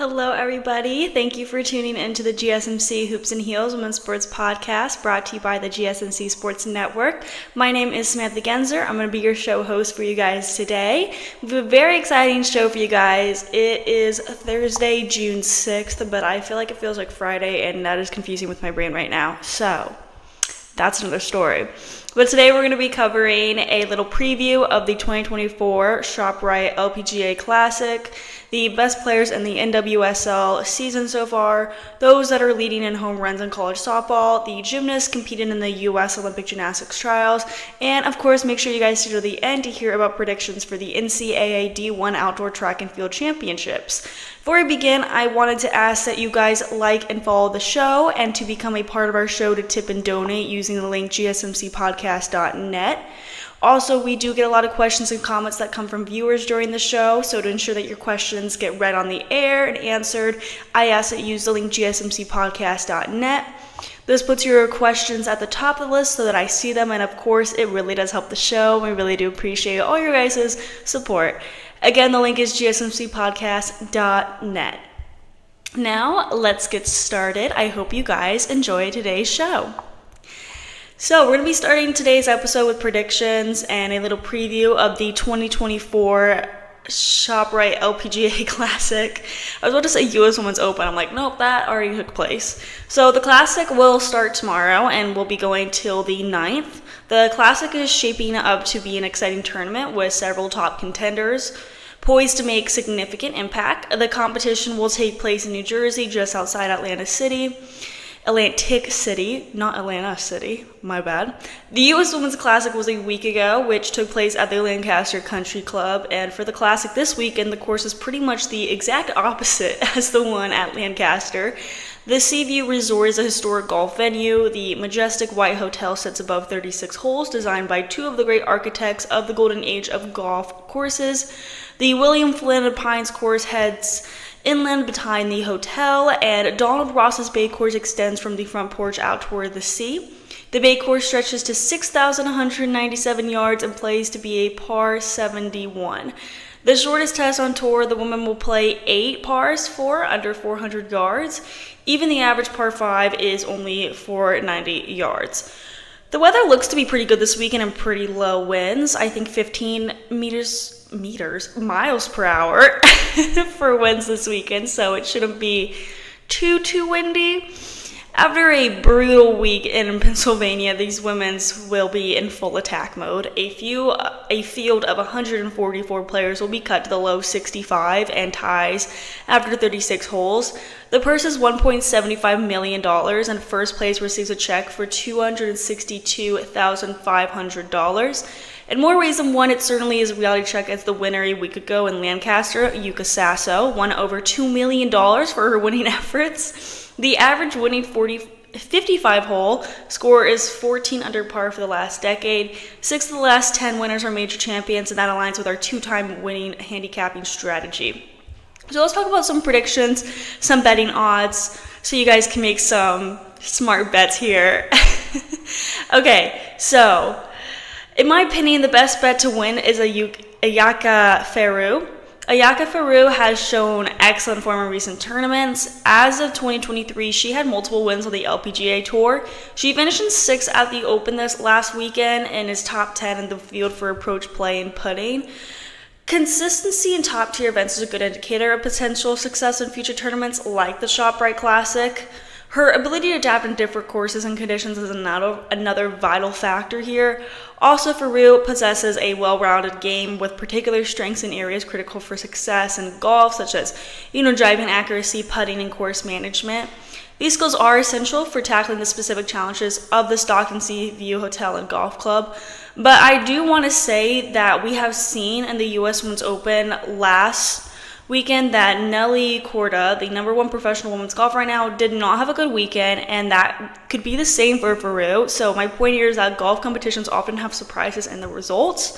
Hello, everybody. Thank you for tuning into the GSMC Hoops and Heels Women's Sports Podcast, brought to you by the GSMC Sports Network. My name is Samantha Genzer. I'm going to be your show host for you guys today. We have a very exciting show for you guys. It is Thursday, June 6th, but I feel like it feels like Friday, and that is confusing with my brain right now. So that's another story. But today we're going to be covering a little preview of the 2024 ShopRite LPGA Classic, the best players in the NWSL season so far, those that are leading in home runs in college softball, the gymnasts competing in the U.S. Olympic Gymnastics Trials, and of course make sure you guys stay to the end to hear about predictions for the NCAA D1 Outdoor Track and Field Championships. Before we begin, I wanted to ask that you guys like and follow the show, and to become a part of our show to tip and donate using the link gsmcpodcast.net. Also, we do get a lot of questions and comments that come from viewers during the show, so to ensure that your questions get read on the air and answered, I ask that you use the link gsmcpodcast.net. This puts your questions at the top of the list so that I see them, and of course, it really does help the show. We really do appreciate all your guys' support. Again, the link is gsmcpodcast.net. Now, let's get started. I hope you guys enjoy today's show. So, we're going to be starting today's episode with predictions and a little preview of the 2024 ShopRite LPGA Classic. I was about to say U.S. Women's Open. I'm like, nope, that already took place. So, the Classic will start tomorrow and will be going till the 9th. The Classic is shaping up to be an exciting tournament with several top contenders poised to make significant impact. The competition will take place in New Jersey, just outside Atlantic City, not Atlanta City, my bad. The U.S. Women's Classic was a week ago, which took place at the Lancaster Country Club, and for the Classic this weekend, the course is pretty much the exact opposite as the one at Lancaster. The Seaview Resort is a historic golf venue. The majestic white hotel sits above 36 holes, designed by two of the great architects of the golden age of golf courses. The William Flynn Pines course heads inland behind the hotel, and Donald Ross's Bay course extends from the front porch out toward the sea. The Bay course stretches to 6,197 yards and plays to be a par 71. The shortest test on tour, the women will play 8 pars for under 400 yards. Even the average par 5 is only 490 yards. The weather looks to be pretty good this weekend and pretty low winds. I think 15 miles per hour for winds this weekend, so it shouldn't be too windy. After a brutal week in Pennsylvania, these women's will be in full attack mode. A field of 144 players will be cut to the low 65 and ties after 36 holes. The purse is $1.75 million, and first place receives a check for $262,500. In more ways than one, it certainly is a reality check, as the winner a week ago in Lancaster, Yuka Sasso, won over $2 million for her winning efforts. The average winning 55-hole score is 14 under par for the last decade. 6 of the last 10 winners are major champions, and that aligns with our 2-time winning handicapping strategy. So let's talk about some predictions, some betting odds, so you guys can make some smart bets here. Okay, so in my opinion, the best bet to win is Ayaka Ferru. Ayaka Ferru has shown excellent form in recent tournaments. As of 2023, she had multiple wins on the LPGA Tour. She finished in 6th at the Open this last weekend and is top 10 in the field for approach play and putting. Consistency in top-tier events is a good indicator of potential success in future tournaments like the ShopRite Classic. Her ability to adapt in different courses and conditions is another vital factor here. Also, Ferru possesses a well-rounded game with particular strengths in areas critical for success in golf, such as driving accuracy, putting, and course management. These skills are essential for tackling the specific challenges of the Stockton Seaview Hotel and Golf Club. But I do want to say that we have seen in the U.S. Women's Open last weekend that Nelly Korda, the number 1 professional women's golfer right now, did not have a good weekend, and that could be the same for Ferru. So my point here is that golf competitions often have surprises in the results.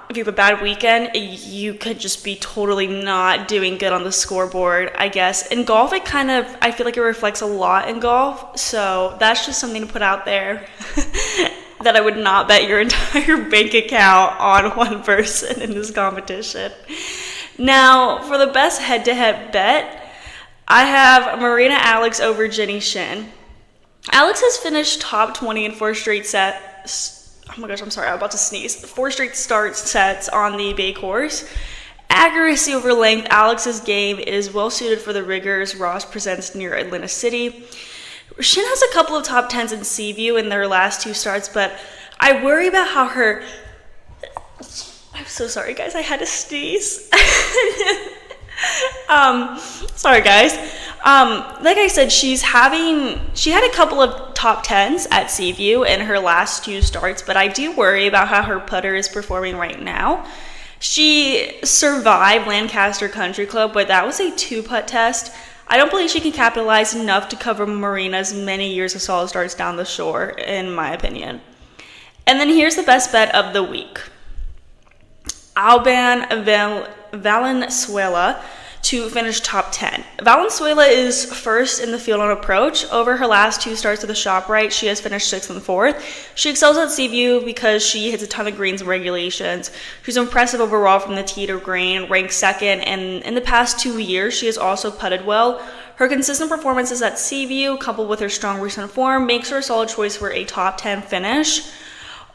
If you have a bad weekend, you could just be totally not doing good on the scoreboard, I guess. In golf, I feel like it reflects a lot in golf, so that's just something to put out there. That I would not bet your entire bank account on one person in this competition. Now, for the best head-to-head bet, I have Marina Alex over Jenny Shin. Alex has finished top 20 in 4 straight sets. Oh my gosh, I'm sorry, I'm about to sneeze. 4 straight sets on the Bay course. Accuracy over length, Alex's game is well suited for the rigors Ross presents near Atlantic City. Shin has a couple of top 10s in Seaview in their last 2 starts, but I worry about how her... I'm so sorry, guys. I had to sneeze. Sorry, guys. Like I said, she had a couple of top 10s at Seaview in her last 2 starts, but I do worry about how her putter is performing right now. She survived Lancaster Country Club, but that was a 2-putt test. I don't believe she can capitalize enough to cover Marina's many years of solid starts down the shore, in my opinion. And then here's the best bet of the week. Alban Valenzuela to finish top 10. Valenzuela is first in the field on approach. Over her last 2 starts at the ShopRite, she has finished 6th and 4th. She excels at Seaview because she hits a ton of greens and regulations. She's impressive overall from the tee to green, ranked 2nd, and in the past 2 years, she has also putted well. Her consistent performances at Seaview, coupled with her strong recent form, makes her a solid choice for a top 10 finish.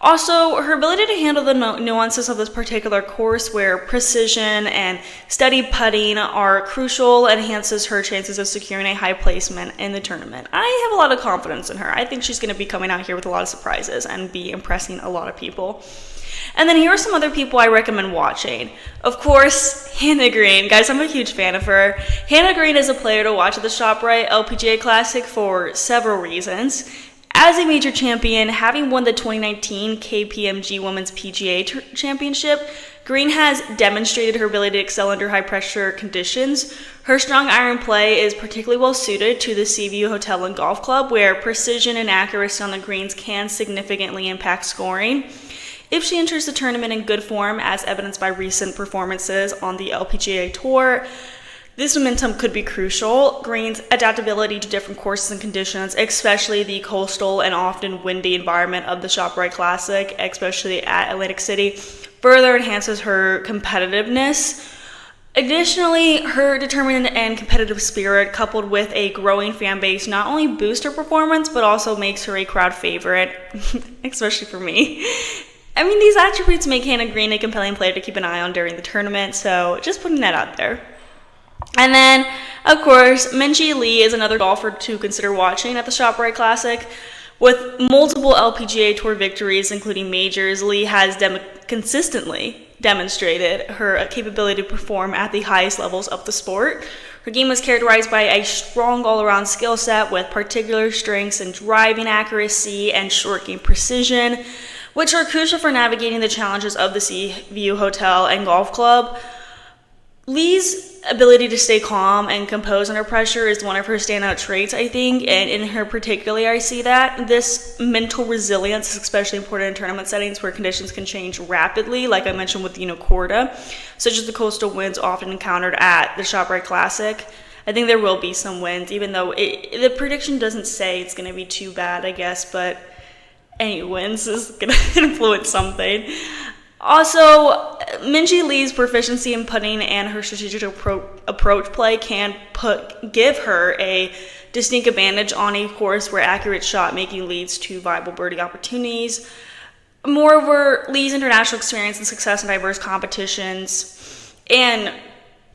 Also, her ability to handle the nuances of this particular course, where precision and steady putting are crucial, enhances her chances of securing a high placement in the tournament. I have a lot of confidence in her. I think she's going to be coming out here with a lot of surprises and be impressing a lot of people. And then here are some other people I recommend watching. Of course, Hannah Green. Guys, I'm a huge fan of her. Hannah Green is a player to watch at the ShopRite LPGA Classic for several reasons. As a major champion, having won the 2019 KPMG Women's PGA Championship, Green has demonstrated her ability to excel under high-pressure conditions. Her strong iron play is particularly well suited to the Seaview Hotel and Golf Club, where precision and accuracy on the greens can significantly impact scoring. If she enters the tournament in good form, as evidenced by recent performances on the LPGA Tour, this momentum could be crucial. Green's adaptability to different courses and conditions, especially the coastal and often windy environment of the ShopRite Classic, especially at Atlantic City, further enhances her competitiveness. Additionally, her determined and competitive spirit, coupled with a growing fan base, not only boosts her performance, but also makes her a crowd favorite, especially for me. I mean, these attributes make Hannah Green a compelling player to keep an eye on during the tournament, so just putting that out there. And then, of course, Minjee Lee is another golfer to consider watching at the ShopRite Classic. With multiple LPGA Tour victories, including majors, Lee has consistently demonstrated her capability to perform at the highest levels of the sport. Her game was characterized by a strong all-around skill set with particular strengths in driving accuracy and short game precision, which are crucial for navigating the challenges of the Seaview Hotel and Golf Club. Lee's ability to stay calm and composed under pressure is one of her standout traits, I think, and in her particularly I see that. This mental resilience is especially important in tournament settings where conditions can change rapidly, like I mentioned with Corda, such as the coastal winds often encountered at the ShopRite Classic. I think there will be some winds, even though the prediction doesn't say it's going to be too bad, I guess, but any winds is going to influence something. Also, Minjee Lee's proficiency in putting and her strategic approach play can give her a distinct advantage on a course where accurate shot making leads to viable birdie opportunities. Moreover, Lee's international experience and success in diverse competitions and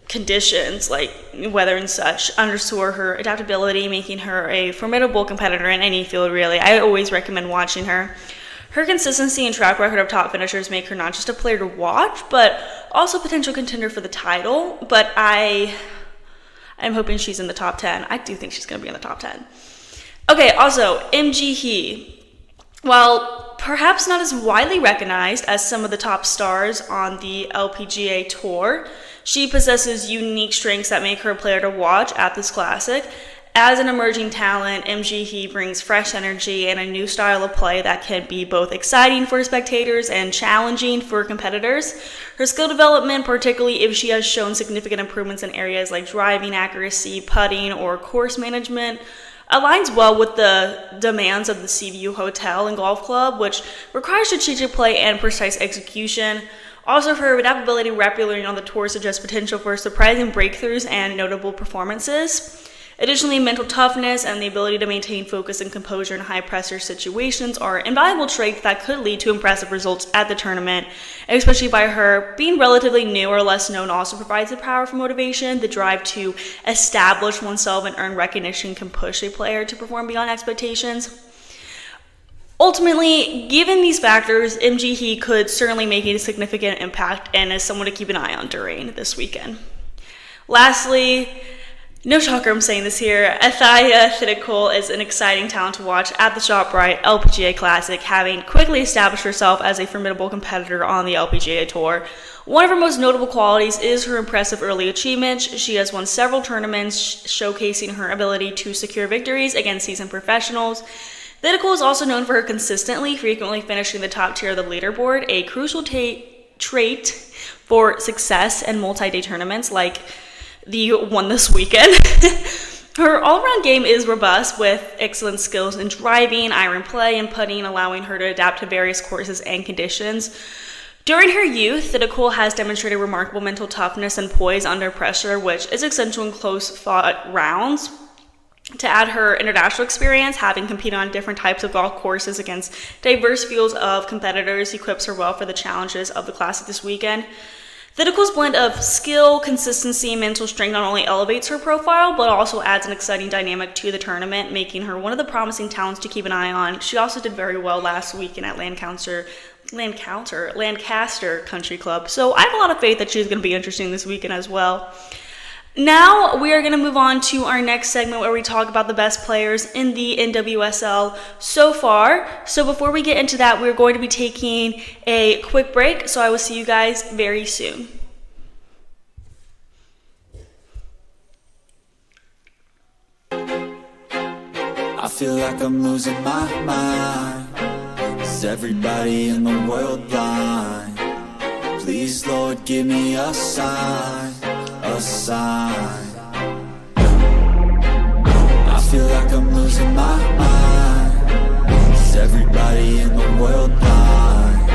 conditions like weather and such underscore her adaptability, making her a formidable competitor in any field, really. I always recommend watching her. Her consistency and track record of top finishers make her not just a player to watch, but also a potential contender for the title. But I'm hoping she's in the top 10. I do think she's going to be in the top 10. Okay, also, MG Hee. While perhaps not as widely recognized as some of the top stars on the LPGA Tour, she possesses unique strengths that make her a player to watch at this classic. As an emerging talent, MG Hee brings fresh energy and a new style of play that can be both exciting for spectators and challenging for competitors. Her skill development, particularly if she has shown significant improvements in areas like driving accuracy, putting, or course management, aligns well with the demands of the Seaview Hotel and Golf Club, which requires strategic play and precise execution. Also, her adaptability rapidly on the tour suggests potential for surprising breakthroughs and notable performances. Additionally, mental toughness and the ability to maintain focus and composure in high-pressure situations are invaluable traits that could lead to impressive results at the tournament, and especially by her being relatively new or less known also provides the powerful motivation. The drive to establish oneself and earn recognition can push a player to perform beyond expectations. Ultimately, given these factors, MG He could certainly make a significant impact and is someone to keep an eye on during this weekend. Lastly, no shocker I'm saying this here, Athaya Thitikul is an exciting talent to watch at the ShopRite LPGA Classic, having quickly established herself as a formidable competitor on the LPGA Tour. One of her most notable qualities is her impressive early achievements. She has won several tournaments, showcasing her ability to secure victories against seasoned professionals. Thitikul is also known for her frequently finishing the top tier of the leaderboard, a crucial trait for success in multi-day tournaments like the one this weekend. Her all-around game is robust with excellent skills in driving, iron play, and putting, allowing her to adapt to various courses and conditions. During her youth, Thitikul has demonstrated remarkable mental toughness and poise under pressure, which is essential in close-fought rounds. To add her international experience, having competed on different types of golf courses against diverse fields of competitors, equips her well for the challenges of the Classic this weekend. Thitikul's blend of skill, consistency, and mental strength not only elevates her profile, but also adds an exciting dynamic to the tournament, making her one of the promising talents to keep an eye on. She also did very well last weekend at Lancaster Country Club, so I have a lot of faith that she's going to be interesting this weekend as well. Now we are going to move on to our next segment where we talk about the best players in the NWSL so far. So before we get into that, we're going to be taking a quick break. So I will see you guys very soon. I feel like I'm losing my mind. Is everybody in the world blind? Please, Lord, give me a sign. A sign. I feel like I'm losing my mind. Is everybody in the world blind?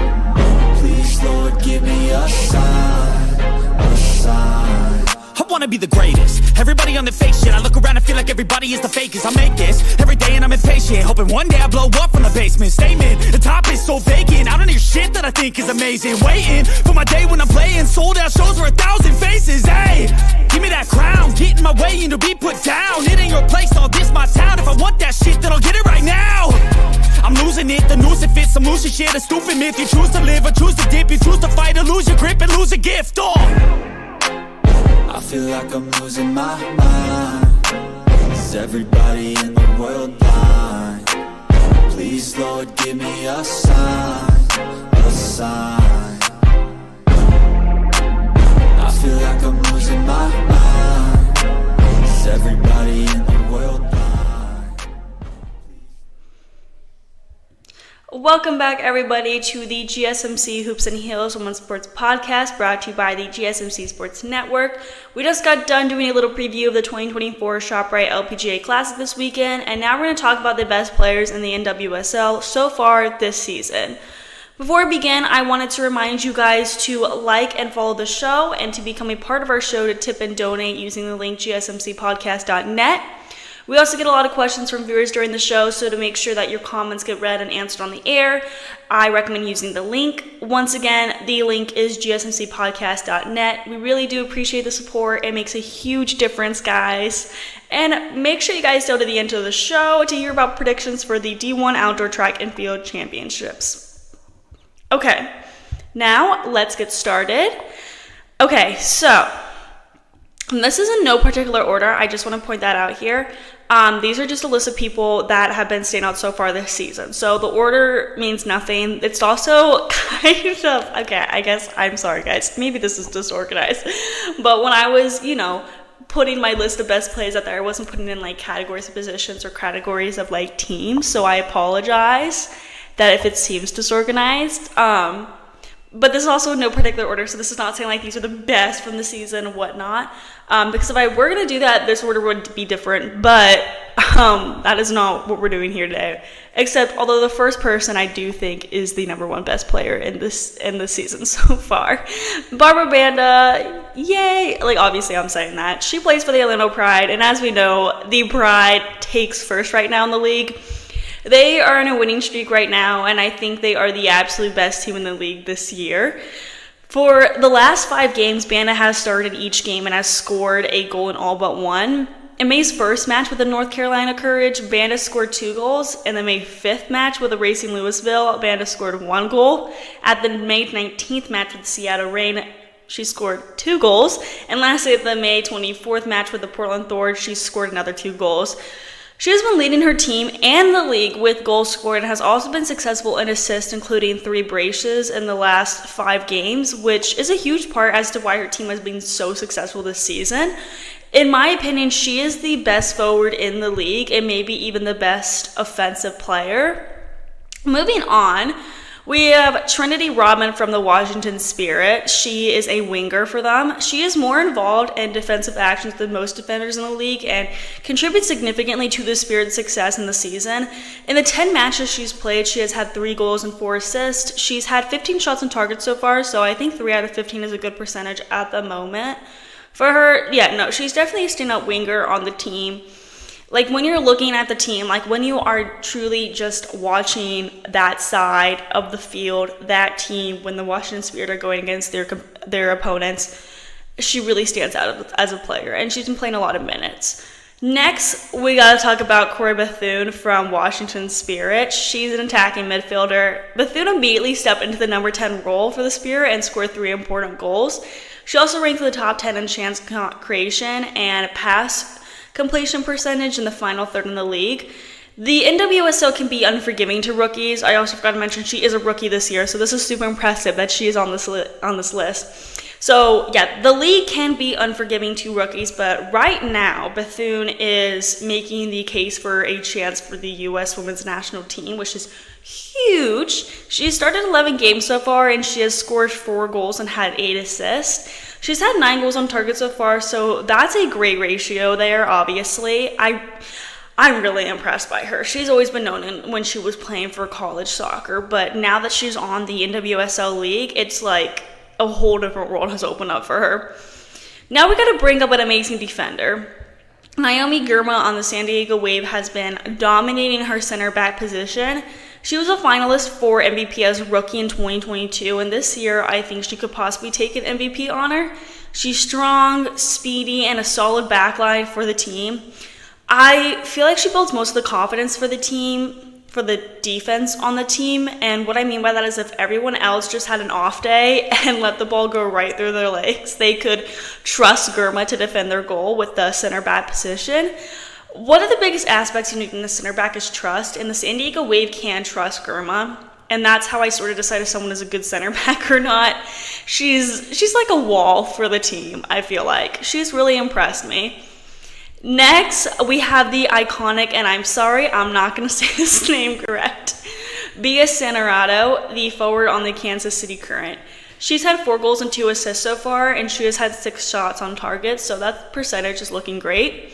Please, Lord, give me a sign. A sign. I wanna be the greatest. Everybody on the fake shit. I look around and feel like everybody is the fakest. I make this every day and I'm impatient, hoping one day I blow up from the basement. Statement, the top is so vacant. I don't hear shit that I think is amazing. Waiting for my day when I'm playing sold out shows for 1,000 faces. Hey, give me that crown, get in my way and to be put down. It ain't your place, all this my town. If I want that shit, then I'll get it right now. I'm losing it, the noose it fits. I'm losing shit, a stupid myth. You choose to live or choose to dip. You choose to fight or lose your grip and lose a gift. I feel like I'm losing my mind. Is everybody in the world blind? Please, Lord, give me a sign. A sign. I feel like I'm losing my mind. Is everybody in the world blind? Welcome back, everybody, to the GSMC Hoops and Heels Women's Sports Podcast, brought to you by the GSMC Sports Network. We just got done doing a little preview of the 2024 ShopRite LPGA Classic this weekend, and now we're going to talk about the best players in the NWSL so far this season. Before we begin, I wanted to remind you guys to like and follow the show and to become a part of our show to tip and donate using the link gsmcpodcast.net. We also get a lot of questions from viewers during the show, so to make sure that your comments get read and answered on the air, I recommend using the link. Once again, the link is gsmcpodcast.net. We really do appreciate the support. It makes a huge difference, guys. And make sure you guys go to the end of the show to hear about predictions for the D1 Outdoor Track and Field Championships. Okay, now let's get started. Okay, so this is in no particular order. I just want to point that out here. These are just a list of people that have been standing out so far this season. So the order means nothing. It's also kind of, okay, I guess, I'm sorry, guys. Maybe this is disorganized. But when I was, putting my list of best plays out there, I wasn't putting in, categories of positions or categories of, teams. So I apologize that if it seems disorganized. But this is also in no particular order, so this is not saying these are the best from the season and whatnot. Because if I were going to do that, this order would be different. But that is not what we're doing here today. Except, although the first person I do think is the number one best player in this season so far. Barbara Banda, yay! Like, obviously I'm saying that. She plays for the Orlando Pride, and as we know, the Pride takes first right now in the league. They are in a winning streak right now, and I think they are the absolute best team in the league this year. For the last 5 games, Banda has started each game and has scored a goal in all but one. In May's first match with the North Carolina Courage, Banda scored 2 goals. In the May 5th match with the Racing Louisville, Banda scored 1 goal. At the May 19th match with the Seattle Reign, she scored 2 goals. And lastly, at the May 24th match with the Portland Thorns, she scored another 2 goals. She has been leading her team and the league with goals scored and has also been successful in assists, including 3 braces in the last 5 games, which is a huge part as to why her team has been so successful this season. In my opinion, she is the best forward in the league and maybe even the best offensive player. Moving on, we have Trinity Rodman from the Washington Spirit. She is a winger for them. She is more involved in defensive actions than most defenders in the league and contributes significantly to the Spirit's success in the season. In the 10 matches she's played, she has had 3 goals and 4 assists. She's had 15 shots on target so far, so I think 3 out of 15 is a good percentage at the moment. For her, she's definitely a standout winger on the team. Like, when you're looking at the team, like, when you are truly just watching that side of the field, that team, when the Washington Spirit are going against their opponents, she really stands out as a player, and she's been playing a lot of minutes. Next, we got to talk about Corey Bethune from Washington Spirit. She's an attacking midfielder. Bethune immediately stepped into the number 10 role for the Spirit and scored 3 important goals. She also ranked in the top 10 in chance creation and pass completion percentage in the final third in the league. The NWSL can be unforgiving to rookies. I also forgot to mention she is a rookie this year, so this is super impressive that she is on this list. So, the league can be unforgiving to rookies, but right now, Bethune is making the case for a chance for the U.S. women's national team, which is huge. She started 11 games so far, and she has scored 4 goals and had 8 assists. She's had 9 goals on target so far, so that's a great ratio there, obviously. I'm really impressed by her. She's always been known when she was playing for college soccer, but now that she's on the NWSL league, it's like a whole different world has opened up for her. Now we got to bring up an amazing defender. Naomi Girma on the San Diego Wave has been dominating her center back position. She was a finalist for MVP as rookie in 2022, and this year I think she could possibly take an MVP honor. She's strong, speedy, and a solid backline for the team. I feel like she builds most of the confidence for the team, for the defense on the team, and what I mean by that is if everyone else just had an off day and let the ball go right through their legs, they could trust Girma to defend their goal with the center back position. One of the biggest aspects you need in the center back is trust, and the San Diego Wave can trust Girma, and that's how I sort of decide if someone is a good center back or not. She's like a wall for the team, I feel like. She's really impressed me. Next, we have the iconic, and I'm sorry, I'm not going to say this name correct, Bia Sanarato, the forward on the Kansas City Current. She's had 4 goals and 2 assists so far, and she has had 6 shots on target, so that percentage is looking great.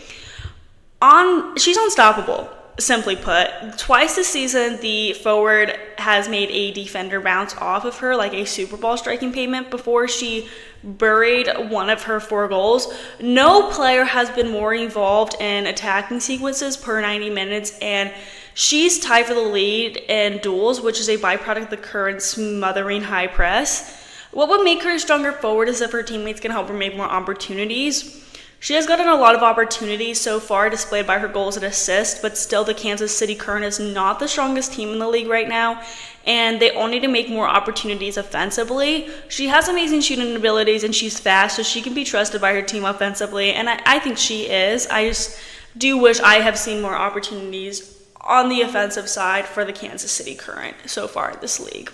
She's unstoppable, simply put. Twice this season, the forward has made a defender bounce off of her like a Super Bowl striking payment before she buried one of her 4 goals. No player has been more involved in attacking sequences per 90 minutes, and she's tied for the lead in duels, which is a byproduct of the current smothering high press. What would make her a stronger forward is if her teammates can help her make more opportunities. She has gotten a lot of opportunities so far displayed by her goals and assists, but still the Kansas City Current is not the strongest team in the league right now, and they all need to make more opportunities offensively. She has amazing shooting abilities, and she's fast, so she can be trusted by her team offensively, and I think she is. I just do wish I have seen more opportunities on the offensive side for the Kansas City Current so far in this league.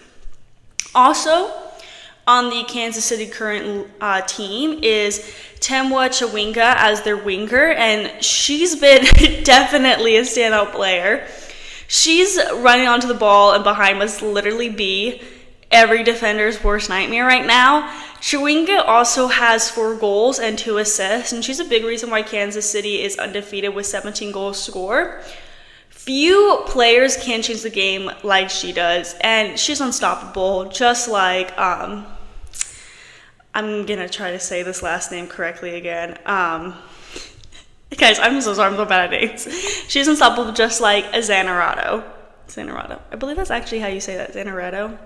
Also, on the Kansas City Current team is Temwa Chawinga as their winger, and she's been definitely a standout player. She's running onto the ball, and behind must literally be every defender's worst nightmare right now. Chewinga also has 4 goals and 2 assists, and she's a big reason why Kansas City is undefeated with 17 goals scored. Few players can change the game like she does, and she's unstoppable, just like, I'm gonna try to say this last name correctly again. Guys, I'm so sorry, I'm so bad at names. She's unstoppable just like Zanerato. I believe that's actually how you say that, Zanerato.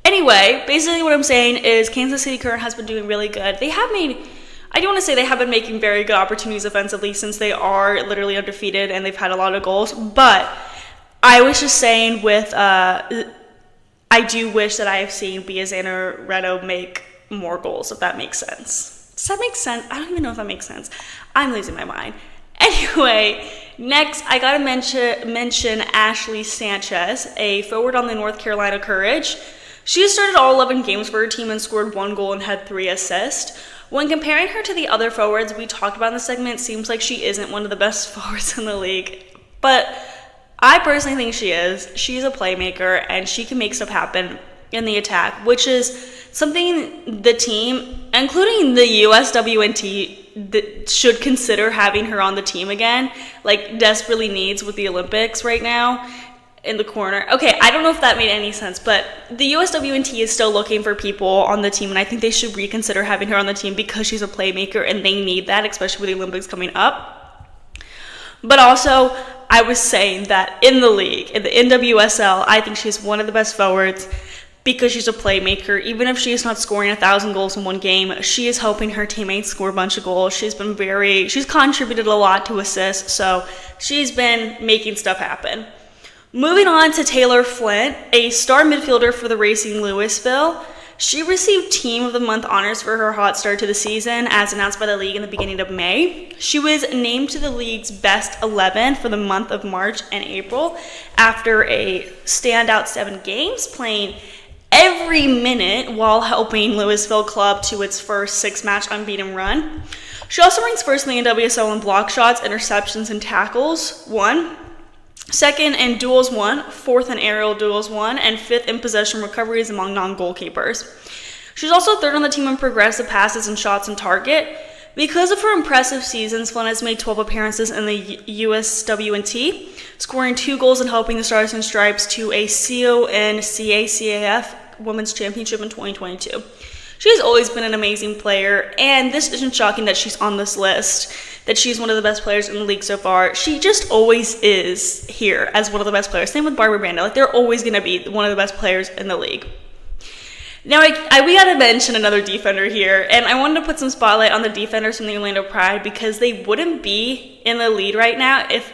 Anyway, basically what I'm saying is Kansas City Current has been doing really good. They have made, I don't want to say they have been making very good opportunities offensively since they are literally undefeated and they've had a lot of goals, but I was just saying with, I do wish that I have seen Bia Zanerato make more goals, if that makes sense. Does that make sense? I don't even know if that makes sense. I'm losing my mind. Anyway, next I gotta mention Ashley Sanchez, a forward on the North Carolina Courage. She started all 11 games for her team and scored 1 goal and had 3 assists. When comparing her to the other forwards we talked about in the segment, it seems like she isn't one of the best forwards in the league. But I personally think she is. She's a playmaker and she can make stuff happen in the attack, which is something the team, including the USWNT, should consider having her on the team again, like desperately needs with the Olympics right now in the corner. Okay, I don't know if that made any sense, but the USWNT is still looking for people on the team, and I think they should reconsider having her on the team because she's a playmaker and they need that, especially with the Olympics coming up. But also, I was saying that in the league, in the NWSL, I think she's one of the best forwards because she's a playmaker. Even if she is not scoring 1,000 goals in one game, she is helping her teammates score a bunch of goals. She's contributed a lot to assists, so she's been making stuff happen. Moving on to Taylor Flint, a star midfielder for the Racing Louisville. She received Team of the Month honors for her hot start to the season, as announced by the league in the beginning of May. She was named to the league's best 11 for the month of March and April after a standout 7 games, playing every minute while helping Louisville club to its first 6-match unbeaten run. She also ranks first in the NWSL in block shots, interceptions, and tackles, 1. Second in duels, 1. Fourth in aerial duels, 1. And 5th in possession recoveries among non-goalkeepers. She's also 3rd on the team in progressive passes and shots on target. Because of her impressive seasons, Flynn has made 12 appearances in the USWNT, scoring 2 goals and helping the Stars and Stripes to a CONCACAF Women's Championship in 2022. She's always been an amazing player, and this isn't shocking that she's on this list, that she's one of the best players in the league so far. She just always is here as one of the best players. Same with Barbara Brando. Like, they're always going to be one of the best players in the league. Now, we got to mention another defender here, and I wanted to put some spotlight on the defenders from the Orlando Pride because they wouldn't be in the lead right now if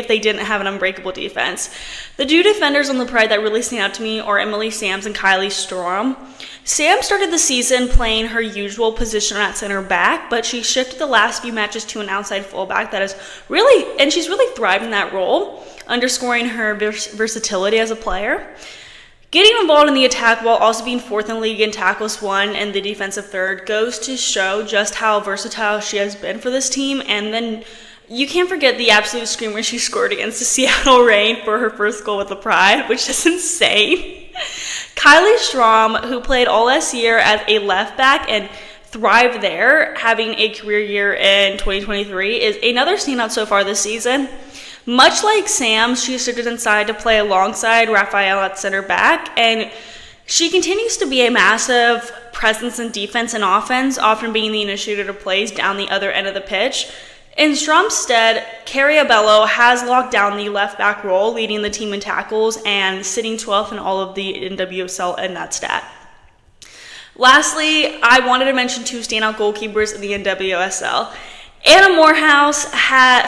they didn't have an unbreakable defense. The 2 defenders on the Pride that really stand out to me are Emily Sams and Kylie Strom. Sam started the season playing her usual position at center back, but she shifted the last few matches to an outside fullback she's really thrived in that role, underscoring her versatility as a player. Getting involved in the attack while also being 4th in the league in tackles won and the defensive 3rd goes to show just how versatile she has been for this team. And then you can't forget the absolute screamer she scored against the Seattle Reign for her first goal with the Pride, which is insane. Kylie Strom, who played all last year as a left back and thrived there, having a career year in 2023, is another standout so far this season. Much like Sam, she shifted inside to play alongside Raphael at center back, and she continues to be a massive presence in defense and offense, often being the initiator of plays down the other end of the pitch. In Strom's stead, Carrie Abello has locked down the left back role, leading the team in tackles and sitting 12th in all of the NWSL in that stat. Lastly, I wanted to mention 2 standout goalkeepers in the NWSL. Anna Morehouse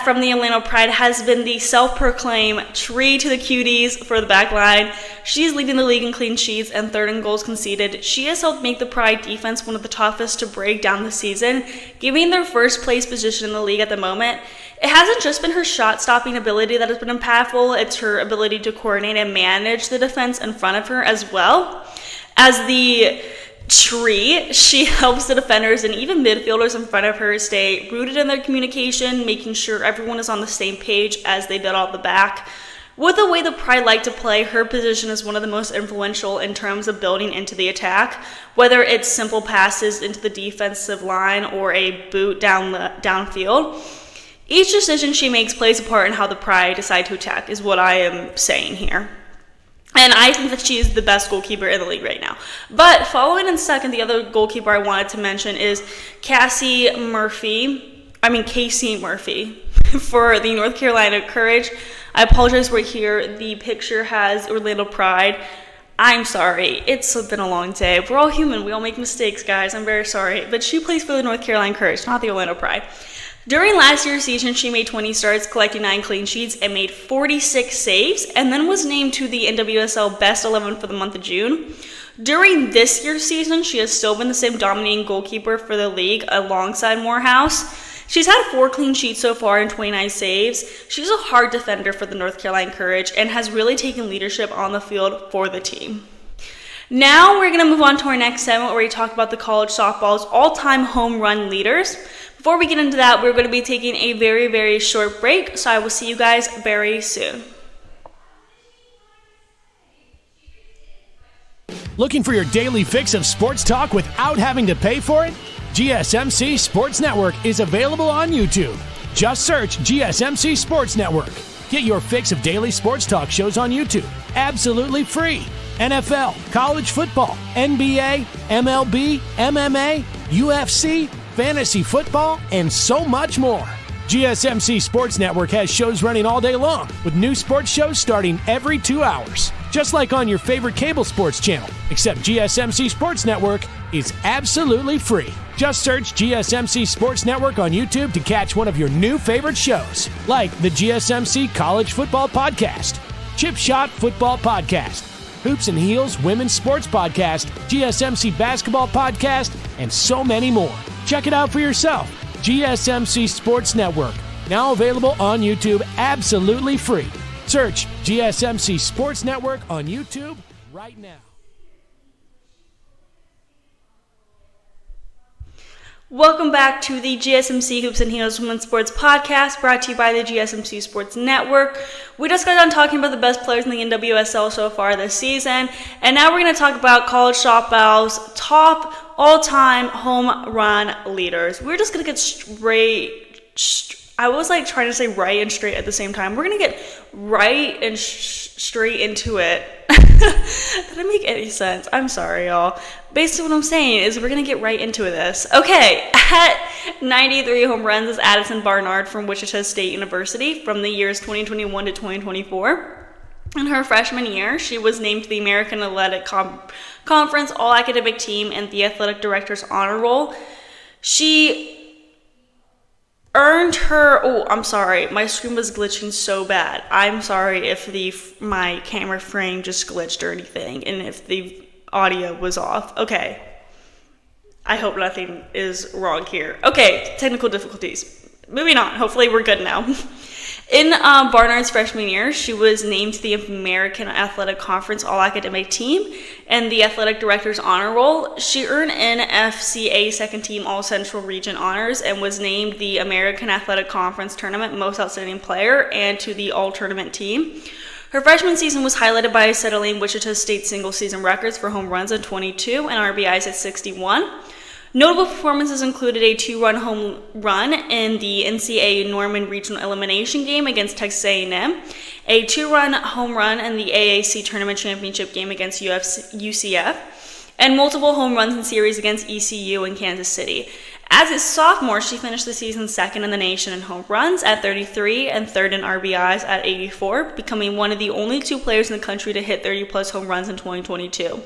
from the Atlanta Pride has been the self-proclaimed tree to the cuties for the back line. She's leading the league in clean sheets and 3rd in goals conceded. She has helped make the Pride defense one of the toughest to break down this season, giving their first place position in the league at the moment. It hasn't just been her shot-stopping ability that has been impactful, it's her ability to coordinate and manage the defense in front of her as well. As the tree, she helps the defenders and even midfielders in front of her stay rooted in their communication, making sure everyone is on the same page as they build out the back. With the way the Pride like to play, her position is one of the most influential in terms of building into the attack, whether it's simple passes into the defensive line or a boot downfield. Each decision she makes plays a part in how the Pride decide to attack, is what I am saying here. And I think that she is the best goalkeeper in the league right now. But following in second, the other goalkeeper I wanted to mention is Casey Murphy for the North Carolina Courage. I apologize right here. The picture has Orlando Pride. I'm sorry. It's been a long day. We're all human. We all make mistakes, guys. I'm very sorry. But she plays for the North Carolina Courage, not the Orlando Pride. During last year's season, she made 20 starts, collecting 9 clean sheets, and made 46 saves, and then was named to the NWSL Best 11 for the month of June. During this year's season, she has still been the same dominating goalkeeper for the league alongside Morehouse. She's had 4 clean sheets so far and 29 saves. She's a hard defender for the North Carolina Courage and has really taken leadership on the field for the team. Now we're going to move on to our next segment where we talk about the college softball's all-time home run leaders. Before we get into that, we're going to be taking a very, very short break, so I will see you guys very soon. Looking for your daily fix of sports talk without having to pay for it? GSMC Sports Network is available on YouTube. Just search GSMC Sports Network. Get your fix of daily sports talk shows on YouTube, absolutely free. NFL, college football, NBA, MLB, MMA, UFC, fantasy football, and so much more. GSMC Sports Network has shows running all day long, with new sports shows starting every 2 hours. Just like on your favorite cable sports channel, except GSMC Sports Network is absolutely free. Just search GSMC Sports Network on YouTube to catch one of your new favorite shows, like the GSMC College Football Podcast, Chip Shot Football Podcast, Hoops and Heels Women's Sports Podcast, GSMC Basketball Podcast, and so many more. Check it out for yourself. GSMC Sports Network, now available on YouTube absolutely free. Search GSMC Sports Network on YouTube right now. Welcome back to the GSMC Hoops and Heels Women's Sports Podcast, brought to you by the GSMC Sports Network. We just got done talking about the best players in the NWSL so far this season, and now we're going to talk about college softball's top all-time home run leaders. We're just going to get I was like trying to say right and straight at the same time. We're going to get right and straight into it. That didn't make any sense. I'm sorry, y'all. Basically what I'm saying is we're going to get right into this. Okay, at 93 home runs is Addison Barnard from Wichita State University from the years 2021 to 2024. In her freshman year, she was named to the American Athletic Conference All-Academic Team and the Athletic Director's Honor Roll. She earned her, I'm sorry, my screen was glitching so bad. I'm sorry if my camera frame just glitched or anything, and if the audio was off. Okay, I hope nothing is wrong here. Okay, technical difficulties. Moving on, hopefully we're good now. In Barnard's freshman year, she was named to the American Athletic Conference All-Academic Team and the Athletic Director's Honor Roll. She earned NFCA Second Team All-Central Region Honors and was named the American Athletic Conference Tournament Most Outstanding Player and to the All-Tournament Team. Her freshman season was highlighted by settling Wichita State single-season records for home runs at 22 and RBIs at 61. Notable performances included a 2-run home run in the NCAA Norman Regional Elimination Game against Texas A&M, a 2-run home run in the AAC Tournament Championship game against UCF, and multiple home runs in series against ECU and Kansas City. As a sophomore, she finished the season second in the nation in home runs at 33 and third in RBIs at 84, becoming one of the only 2 players in the country to hit 30-plus home runs in 2022.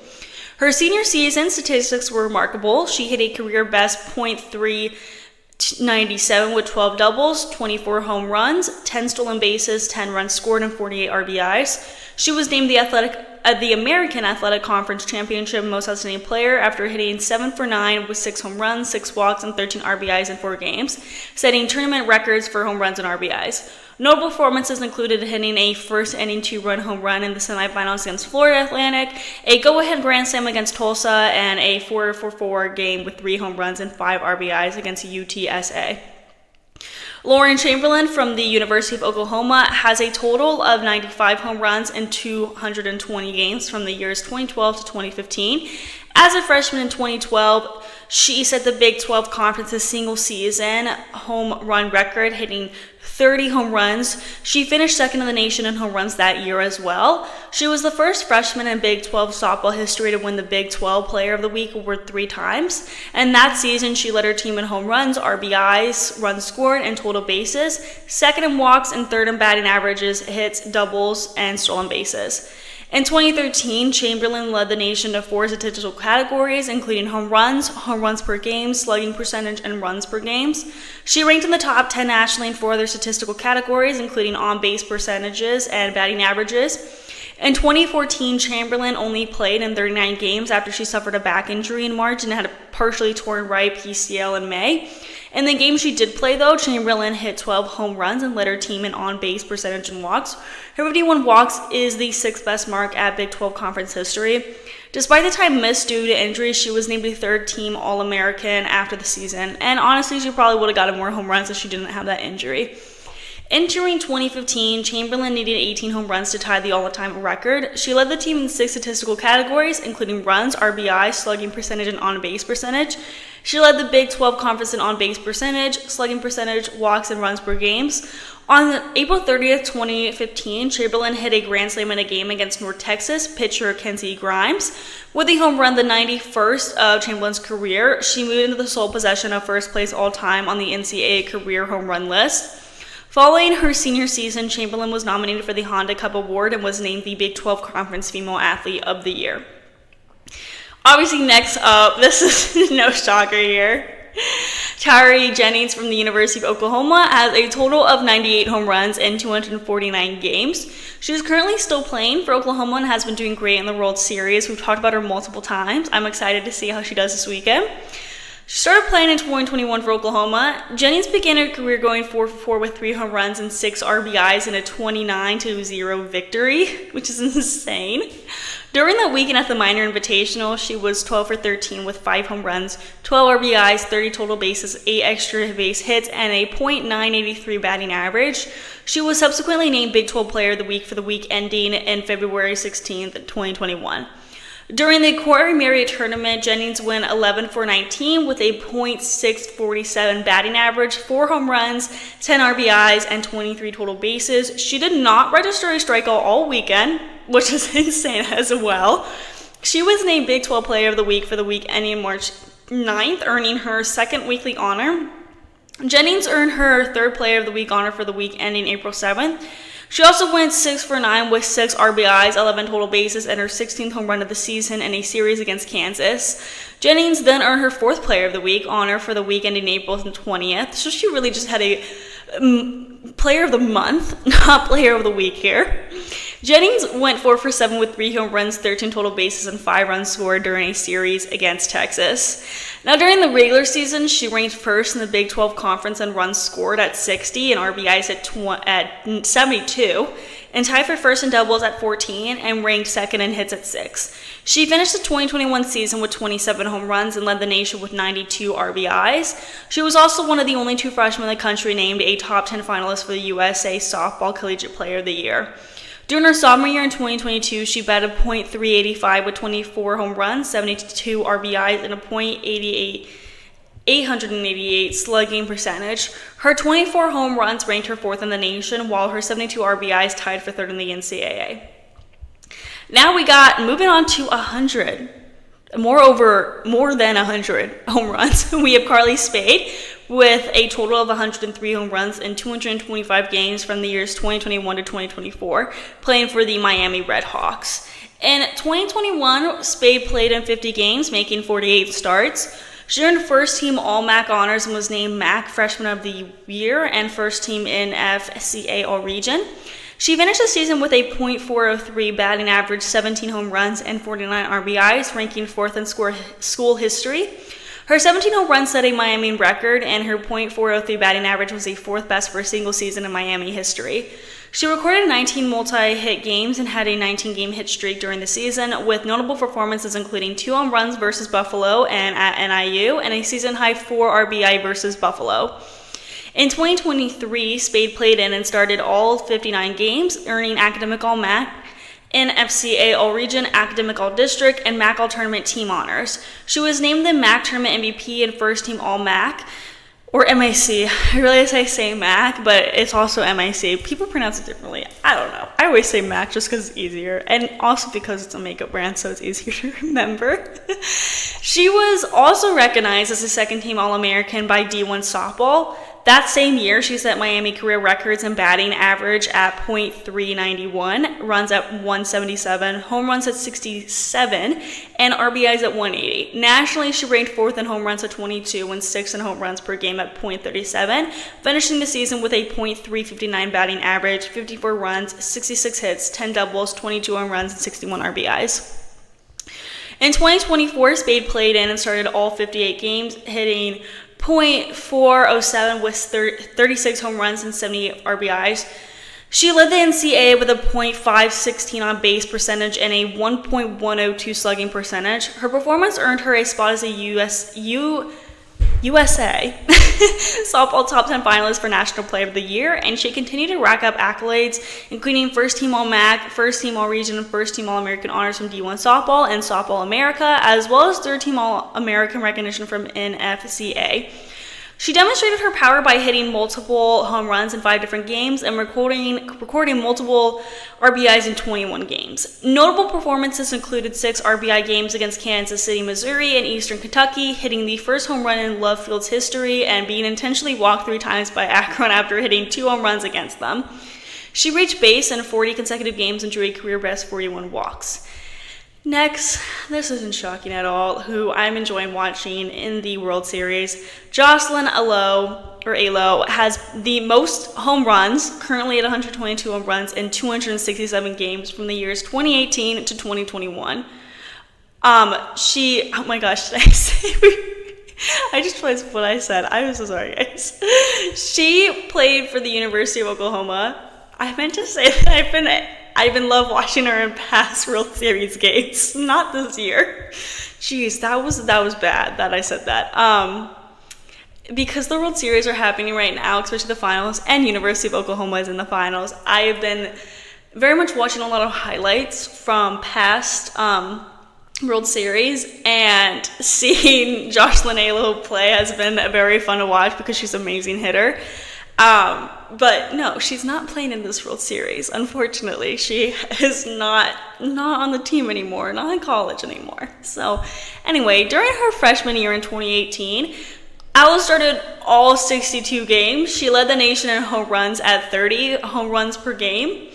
Her senior season statistics were remarkable. She hit a career best .397 with 12 doubles, 24 home runs, 10 stolen bases, 10 runs scored, and 48 RBIs. She was named the American Athletic Conference Championship Most Outstanding Player after hitting 7 for 9 with 6 home runs, 6 walks, and 13 RBIs in 4 games, setting tournament records for home runs and RBIs. Notable performances included hitting a first-inning 2-run home run in the semifinals against Florida Atlantic, a go-ahead grand slam against Tulsa, and a 4-for-4 game with 3 home runs and 5 RBIs against UTSA. Lauren Chamberlain from the University of Oklahoma has a total of 95 home runs in 220 games from the years 2012 to 2015. As a freshman in 2012, she set the Big 12 Conference's single season home run record, hitting 30 home runs. She finished second in the nation in home runs that year as well. She was the first freshman in Big 12 softball history to win the Big 12 Player of the Week award 3 times. And that season, she led her team in home runs, RBIs, runs scored, and total bases, second in walks, and third in batting averages, hits, doubles, and stolen bases. In 2013, Chamberlain led the nation to 4 statistical categories, including home runs per game, slugging percentage, and runs per games. She ranked in the top 10 nationally in 4 other statistical categories, including on-base percentages and batting averages. In 2014, Chamberlain only played in 39 games after she suffered a back injury in March and had a partially torn right PCL in May. In the game she did play, though, Chamberlain hit 12 home runs and led her team in on-base percentage and walks. Her 51 walks is the 6th best mark at Big 12 Conference history. Despite the time missed due to injury, she was named a third-team All-American after the season. And honestly, she probably would have gotten more home runs if she didn't have that injury. Entering 2015, Chamberlain needed 18 home runs to tie the all-time record. She led the team in 6 statistical categories, including runs, RBI, slugging percentage, and on-base percentage. She led the Big 12 Conference in on-base percentage, slugging percentage, walks, and runs per games. On April 30th, 2015, Chamberlain hit a grand slam in a game against North Texas pitcher Kenzie Grimes. With the home run, the 91st of Chamberlain's career, she moved into the sole possession of first place all-time on the NCAA career home run list. Following her senior season, Chamberlain was nominated for the Honda Cup Award and was named the Big 12 Conference Female Athlete of the Year. Obviously, next up, this is no shocker here. Tari Jennings from the University of Oklahoma has a total of 98 home runs in 249 games. She is currently still playing for Oklahoma and has been doing great in the World Series. We've talked about her multiple times. I'm excited to see how she does this weekend. She started playing in 2021 for Oklahoma. Jennings began her career going 4-for-4 with 3 home runs and 6 RBIs in a 29-0 victory, which is insane. During the weekend at the Minor Invitational, she was 12-for-13 with 5 home runs, 12 RBIs, 30 total bases, 8 extra base hits, and a .983 batting average. She was subsequently named Big 12 Player of the Week for the week ending in February 16th, 2021. During the Corey Marriott tournament, Jennings went 11-for-19 with a .647 batting average, 4 home runs, 10 RBIs, and 23 total bases. She did not register a strikeout all weekend, which is insane as well. She was named Big 12 Player of the Week for the week ending March 9th, earning her 2nd weekly honor. Jennings earned her 3rd Player of the Week honor for the week ending April 7th. She also went 6-for-9 with 6 RBIs, 11 total bases, and her 16th home run of the season in a series against Kansas. Jennings then earned her 4th Player of the Week honor for the week ending April 20th. So she really just had a Player of the Month, not Player of the Week here. Jennings went 4-for-7 with 3 home runs, 13 total bases, and 5 runs scored during a series against Texas. Now, during the regular season, she ranked first in the Big 12 Conference in runs scored at 60 and RBIs at 72, and tied for first in doubles at 14 and ranked second in hits at 6. She finished the 2021 season with 27 home runs and led the nation with 92 RBIs. She was also one of the only 2 freshmen in the country named a top 10 finalist for the USA Softball Collegiate Player of the Year. During her sophomore year in 2022, she batted .385 with 24 home runs, 72 RBIs, and a .888 slugging percentage. Her 24 home runs ranked her 4th in the nation, while her 72 RBIs tied for 3rd in the NCAA. Now we got, moving on to 100. More than 100 home runs. We have Carly Spade with a total of 103 home runs in 225 games from the years 2021 to 2024, playing for the Miami Redhawks. In 2021, Spade played in 50 games, making 48 starts. She earned first-team All-MAC honors and was named MAC Freshman of the Year and first-team in FCA All-Region. She finished the season with a .403 batting average, 17 home runs, and 49 RBIs, ranking 4th in school history. Her 17 home runs set a Miami record, and her .403 batting average was the 4th best for a single season in Miami history. She recorded 19 multi-hit games and had a 19-game hit streak during the season, with notable performances including 2 home runs versus Buffalo and at NIU, and a season-high 4 RBI versus Buffalo. In 2023, Spade played in and started all 59 games, earning Academic All-MAC, NFCA All-Region, Academic All-District, and MAC All-Tournament team honors. She was named the MAC Tournament MVP and First Team All-MAC, or MAC. I realize I say MAC, but it's also MAC. People pronounce it differently. I don't know. I always say MAC just because it's easier, and also because it's a makeup brand, so it's easier to remember. She was also recognized as a second-team All-American by D1 Softball. That same year, she set Miami career records in batting average at .391, runs at 177, home runs at 67, and RBIs at 180. Nationally, she ranked 4th in home runs at 22 and 6th in home runs per game at .37, finishing the season with a .359 batting average, 54 runs, 66 hits, 10 doubles, 22 home runs, and 61 RBIs. In 2024, Spade played in and started all 58 games, hitting .407 with 36 home runs and 78 RBIs. She led the NCAA with a .516 on base percentage and a 1.102 slugging percentage. Her performance earned her a spot as a USA softball top 10 finalist for National Player of the Year, and she continued to rack up accolades, including First Team All-MAC, First Team All-Region, and First Team All-American honors from D1 Softball and Softball America, as well as Third Team All-American recognition from NFCA. She demonstrated her power by hitting multiple home runs in 5 different games and recording multiple RBIs in 21 games. Notable performances included 6 RBI games against Kansas City, Missouri, and Eastern Kentucky, hitting the first home run in Love Field's history, and being intentionally walked 3 times by Akron after hitting 2 home runs against them. She reached base in 40 consecutive games and drew a career-best 41 walks. Next, this isn't shocking at all, who I'm enjoying watching in the World Series. Jocelyn Alo has the most home runs, currently at 122 home runs in 267 games from the years 2018 to 2021. Oh my gosh, did I say I just realized what I said. I'm so sorry, guys. She played for the University of Oklahoma. I meant to say that I've been love watching her in past World Series games, not this year. Jeez, that was bad that I said that. Because the World Series are happening right now, especially the finals, and University of Oklahoma is in the finals. I have been very much watching a lot of highlights from past World Series, and seeing Jocelyn Alo play has been very fun to watch because she's an amazing hitter. But no, she's not playing in this World Series. Unfortunately, she is not on the team anymore, not in college anymore. So anyway, during her freshman year in 2018, Alo started all 62 games. She led the nation in home runs at 30 home runs per game,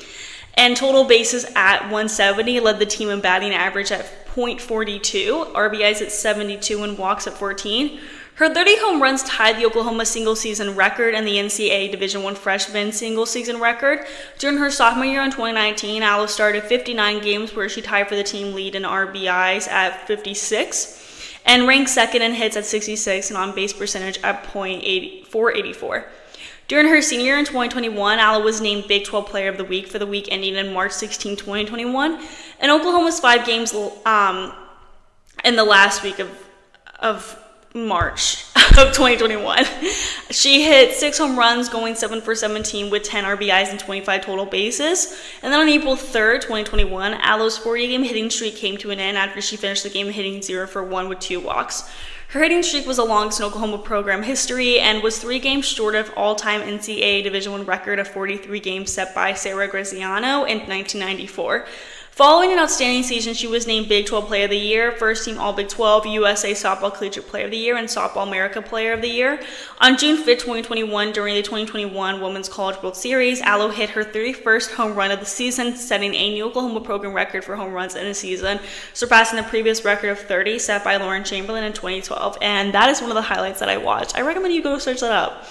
and total bases at 170, led the team in batting average at .42, RBIs at 72, and walks at 14. Her 30 home runs tied the Oklahoma single-season record and the NCAA Division I freshman single-season record. During her sophomore year in 2019, Alo started 59 games where she tied for the team lead in RBIs at 56 and ranked second in hits at 66 and on-base percentage at .484. During her senior year in 2021, Alo was named Big 12 Player of the Week for the week ending in March 16, 2021, and Oklahoma's 5 games in the last week of March of 2021. She hit 6 home runs, going 7 for 17 with 10 RBIs and 25 total bases. And then on April 3rd, 2021, Alo's 40-game hitting streak came to an end after she finished the game hitting 0 for 1 with 2 walks. Her hitting streak was the longest in Oklahoma program history and was 3 games short of all-time NCAA Division I record of 43 games set by Sarah Graziano in 1994. Following an outstanding season, she was named Big 12 Player of the Year, First Team All-Big 12, USA Softball Collegiate Player of the Year, and Softball America Player of the Year. On June 5, 2021, during the 2021 Women's College World Series, Alo hit her 31st home run of the season, setting a new Oklahoma program record for home runs in a season, surpassing the previous record of 30 set by Lauren Chamberlain in 2012. And that is one of the highlights that I watched. I recommend you go search that up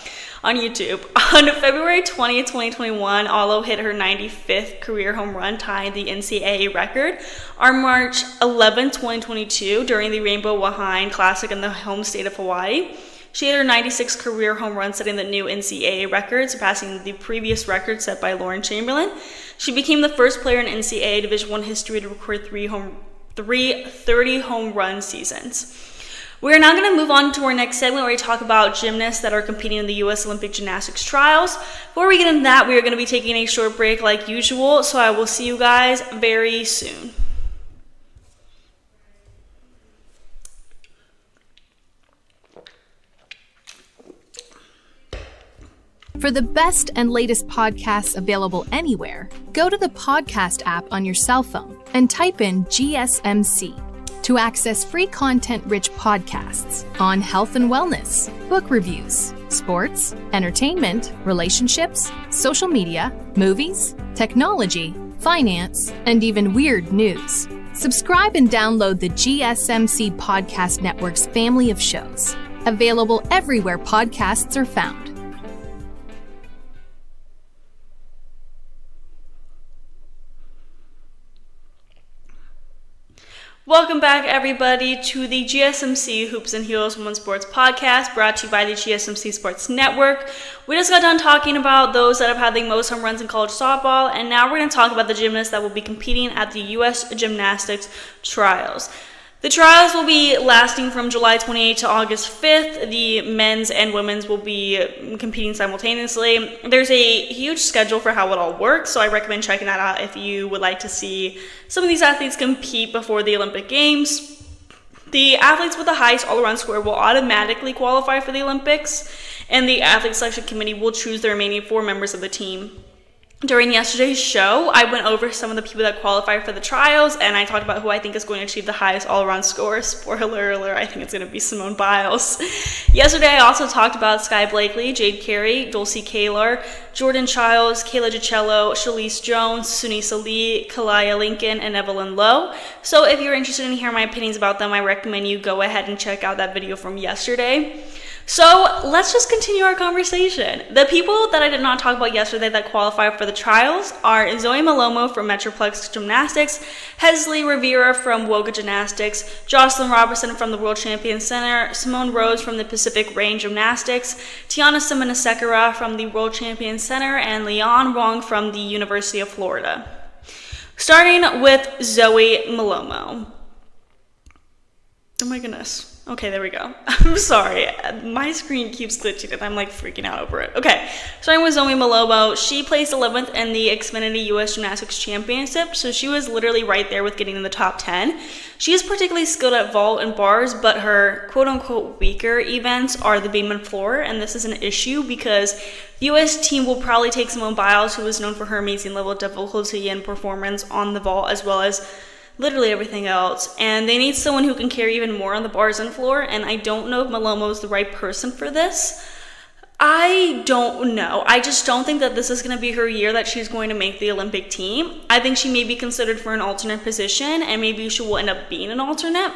on YouTube. On February 20th, 2021, Alo hit her 95th career home run, tying the NCAA record. On March 11th, 2022, during the Rainbow Wahine Classic in the home state of Hawaii, she hit her 96th career home run, setting the new NCAA record, surpassing the previous record set by Lauren Chamberlain. She became the first player in NCAA Division I history to record 3 30 home run seasons. We're now going to move on to our next segment where we talk about gymnasts that are competing in the U.S. Olympic Gymnastics Trials. Before we get into that, we are going to be taking a short break like usual, so I will see you guys very soon. For the best and latest podcasts available anywhere, go to the podcast app on your cell phone and type in GSMC to access free content-rich podcasts on health and wellness, book reviews, sports, entertainment, relationships, social media, movies, technology, finance, and even weird news. Subscribe and download the GSMC Podcast Network's family of shows, available everywhere podcasts are found. Welcome back, everybody, to the GSMC Hoops and Heels Women's Sports Podcast, brought to you by the GSMC Sports Network. We just got done talking about those that have had the most home runs in college softball, and now we're going to talk about the gymnasts that will be competing at the U.S. Gymnastics Trials. The trials will be lasting from July 28th to August 5th. The men's and women's will be competing simultaneously. There's a huge schedule for how it all works, so I recommend checking that out if you would like to see some of these athletes compete before the Olympic Games. The athletes with the highest all-around score will automatically qualify for the Olympics, and the athlete selection committee will choose the remaining 4 members of the team. During yesterday's show, I went over some of the people that qualify for the trials, and I talked about who I think is going to achieve the highest all-around score. Spoiler alert, I think it's going to be Simone Biles. Yesterday, I also talked about Sky Blakely, Jade Carey, Dulcie Kaler, Jordan Childs, Kayla Gicello, Shalise Jones, Sunisa Lee, Kalaya Lincoln, and Evelyn Lowe. So if you're interested in hearing my opinions about them, I recommend you go ahead and check out that video from yesterday. So let's just continue our conversation. The people that I did not talk about yesterday that qualify for the trials are Zoe Malomo from Metroplex Gymnastics, Hesley Rivera from Woga Gymnastics, Jocelyn Robertson from the World Champion Center, Simone Rose from the Pacific Range Gymnastics, Tiana Simona-Sekera from the World Champion Center, and Leon Wong from the University of Florida. Starting with Zoe Malomo. Oh my goodness. Okay, there we go. I'm sorry. My screen keeps glitching and I'm like freaking out over it. Okay, starting with Zoe Malomo. She placed 11th in the Xfinity US Gymnastics Championship, so she was literally right there with getting in the top 10. She is particularly skilled at vault and bars, but her quote-unquote weaker events are the beam and floor, and this is an issue because the US team will probably take Simone Biles, who is known for her amazing level of difficulty and performance on the vault, as well as literally everything else, and they need someone who can carry even more on the bars and floor, and I don't know if Malomo is the right person for this. I don't know. I just don't think that this is going to be her year that she's going to make the Olympic team. I think she may be considered for an alternate position, and maybe she will end up being an alternate.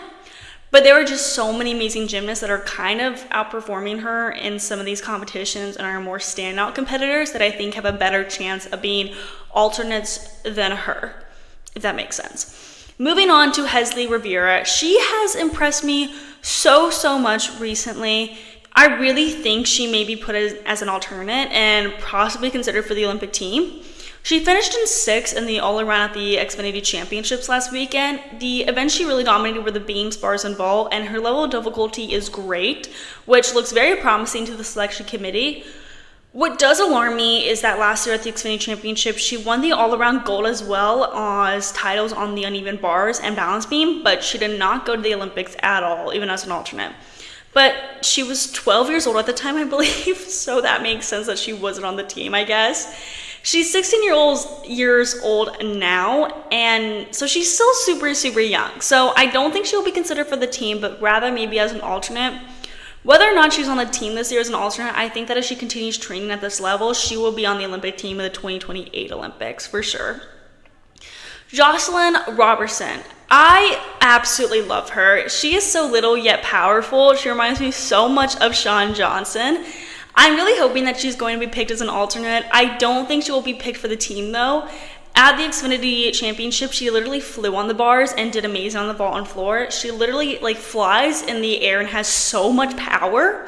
But there are just so many amazing gymnasts that are kind of outperforming her in some of these competitions and are more standout competitors that I think have a better chance of being alternates than her, if that makes sense. Moving on to Hesley Rivera, she has impressed me so much recently. I really think she may be put as an alternate and possibly considered for the Olympic team. She finished in 6th in the all-around at the Xfinity Championships last weekend. The events she really dominated were the beams, bars, and vault, and her level of difficulty is great, which looks very promising to the selection committee. What does alarm me is that last year at the Xfinity Championship, she won the all-around gold as well as titles on the uneven bars and balance beam, but she did not go to the Olympics at all, even as an alternate. But she was 12 years old at the time, I believe, so that makes sense that she wasn't on the team, I guess. She's 16 years old now, and so she's still super young. So I don't think she'll be considered for the team, but rather maybe as an alternate. Whether or not she's on the team this year as an alternate, I think that if she continues training at this level, she will be on the Olympic team in the 2028 Olympics for sure. Jocelyn Robertson. I absolutely love her. She is so little yet powerful. She reminds me so much of Shawn Johnson. I'm really hoping that she's going to be picked as an alternate. I don't think she will be picked for the team though. At the Xfinity Championship, she literally flew on the bars and did amazing on the vault and floor. She literally flies in the air and has so much power.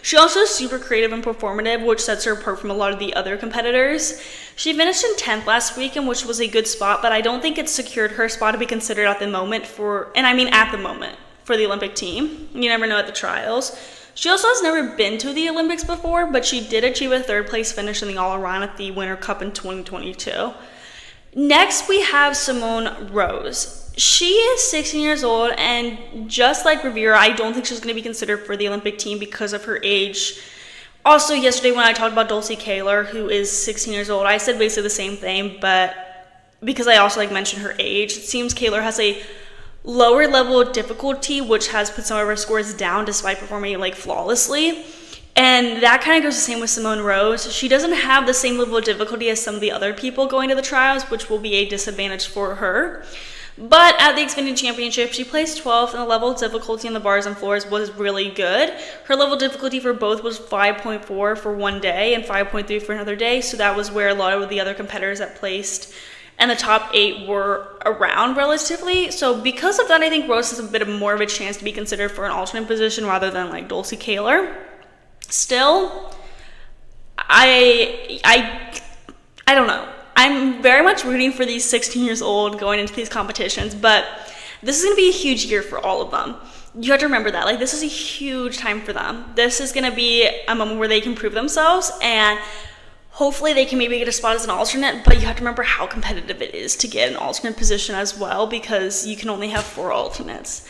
She also is super creative and performative, which sets her apart from a lot of the other competitors. She finished in 10th last weekend, which was a good spot, but I don't think it secured her spot to be considered at the moment for the Olympic team. You never know at the trials. She also has never been to the Olympics before, but she did achieve a third place finish in the all-around at the Winter Cup in 2022. Next, we have Simone Rose. She is 16 years old, and just like Rivera, I don't think she's going to be considered for the Olympic team because of her age. Also, yesterday when I talked about Dulcie Kaler, who is 16 years old, I said basically the same thing, but because I also mentioned her age, it seems Kaler has a lower level of difficulty, which has put some of her scores down despite performing flawlessly. And that kind of goes the same with Simone Rose. She doesn't have the same level of difficulty as some of the other people going to the trials, which will be a disadvantage for her. But at the Xfinity Championship, she placed 12th, and the level of difficulty on the bars and floors was really good. Her level of difficulty for both was 5.4 for one day and 5.3 for another day, so that was where a lot of the other competitors that placed and the top 8 were around relatively. So because of that, I think Rose has a bit more of a chance to be considered for an alternate position rather than Dulcie Kaler. Still, I don't know. I'm very much rooting for these 16 years old going into these competitions, but this is going to be a huge year for all of them. You have to remember that. This is a huge time for them. This is going to be a moment where they can prove themselves, and hopefully they can maybe get a spot as an alternate, but you have to remember how competitive it is to get an alternate position as well, because you can only have 4 alternates.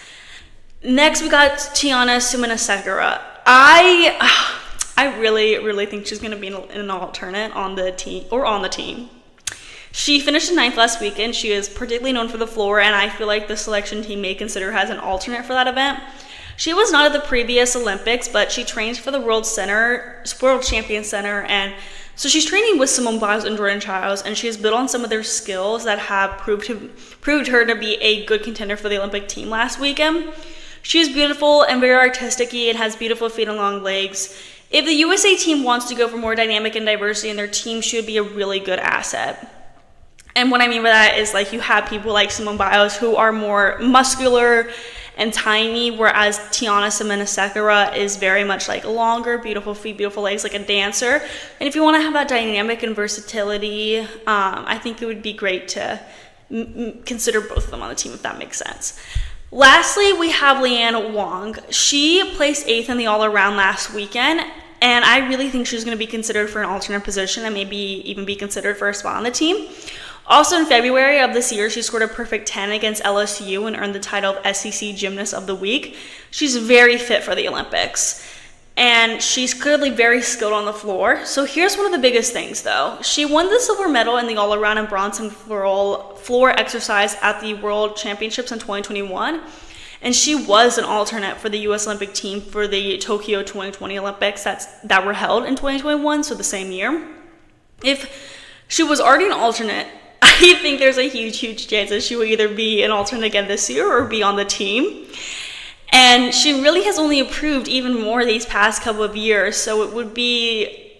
Next, we got Tiana Suminasegura. I really think she's going to be an alternate on the team. She finished in 9th last weekend. She is particularly known for the floor, and I feel like the selection team may consider her as an alternate for that event. She was not at the previous Olympics, but she trains for the World Champion Center, and so she's training with Simone Biles and Jordan Childs, and she has built on some of their skills that have proved her to be a good contender for the Olympic team last weekend. She is beautiful and very artistic-y and has beautiful feet and long legs. If the USA team wants to go for more dynamic and diversity in their team, she would be a really good asset. And what I mean by that is you have people like Simone Biles who are more muscular and tiny, whereas Tiana Suminasegura is very much longer, beautiful feet, beautiful legs, like a dancer. And if you want to have that dynamic and versatility, I think it would be great to consider both of them on the team, if that makes sense. Lastly, we have Leanne Wong. She placed 8th in the all-around last weekend, and I really think she's going to be considered for an alternate position and maybe even be considered for a spot on the team. Also in February of this year, she scored a perfect 10 against LSU and earned the title of SEC Gymnast of the Week. She's very fit for the Olympics, and she's clearly very skilled on the floor. So here's one of the biggest things, though. She won the silver medal in the all-around and bronze and floor exercise at the World Championships in 2021, and she was an alternate for the U.S. Olympic team for the Tokyo 2020 Olympics that were held in 2021, so the same year. If she was already an alternate, I think there's a huge chance that she will either be an alternate again this year or be on the team. And she really has only improved even more these past couple of years, so it would be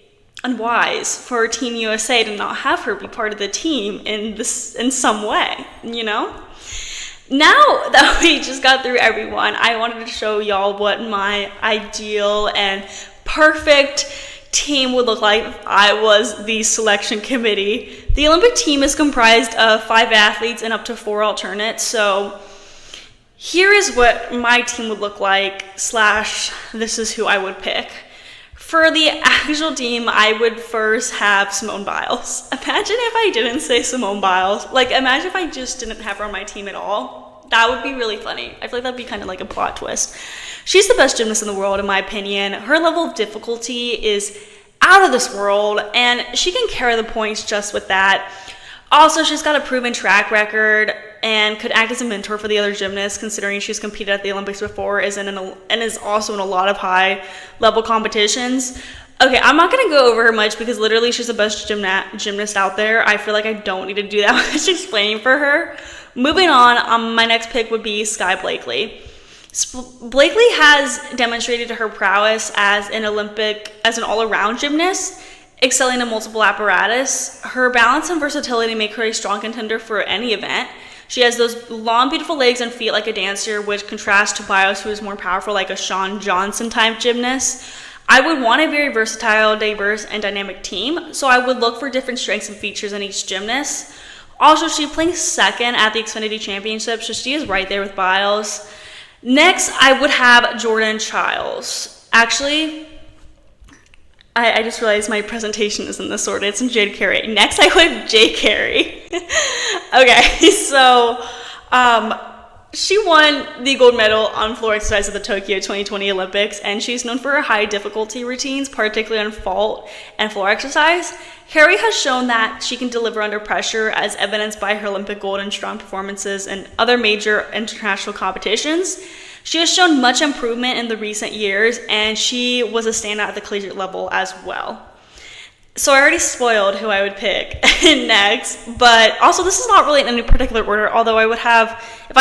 unwise for Team USA to not have her be part of the team in some way, Now that we just got through everyone, I wanted to show y'all what my ideal and perfect team would look like if I was the selection committee. The Olympic team is comprised of 5 athletes and up to 4 alternates, so here is what my team would look like / this is who I would pick. For the actual team, I would first have Simone Biles. Imagine if I didn't say Simone Biles. Imagine if I just didn't have her on my team at all. That would be really funny. I feel like that'd be kind of like a plot twist. She's the best gymnast in the world, in my opinion. Her level of difficulty is out of this world, and she can carry the points just with that. Also, she's got a proven track record and could act as a mentor for the other gymnasts, considering she's competed at the Olympics before and is also in a lot of high-level competitions. Okay, I'm not going to go over her much because literally she's the best gymnast out there. I feel like I don't need to do that much explaining for her. Moving on, my next pick would be Sky Blakely. Blakely has demonstrated her prowess as an all-around gymnast, excelling in multiple apparatus. Her balance and versatility make her a strong contender for any event. She has those long, beautiful legs and feet like a dancer, which contrasts to Biles, who is more powerful like a Shawn Johnson type gymnast. I would want a very versatile, diverse, and dynamic team, so I would look for different strengths and features in each gymnast. Also, she placed 2nd at the Xfinity Championship, so she is right there with Biles. Next, I would have Jordan Childs. Actually, I just realized my presentation is in this order. It's in Jade Carey. Next, I would have Jay Carey. Okay, so she won the gold medal on floor exercise at the Tokyo 2020 Olympics, and she's known for her high difficulty routines, particularly on vault and floor exercise. Carey has shown that she can deliver under pressure, as evidenced by her Olympic gold and strong performances in other major international competitions. She has shown much improvement in the recent years, and she was a standout at the collegiate level as well. So I already spoiled who I would pick next, but also this is not really in any particular order, although I would have, if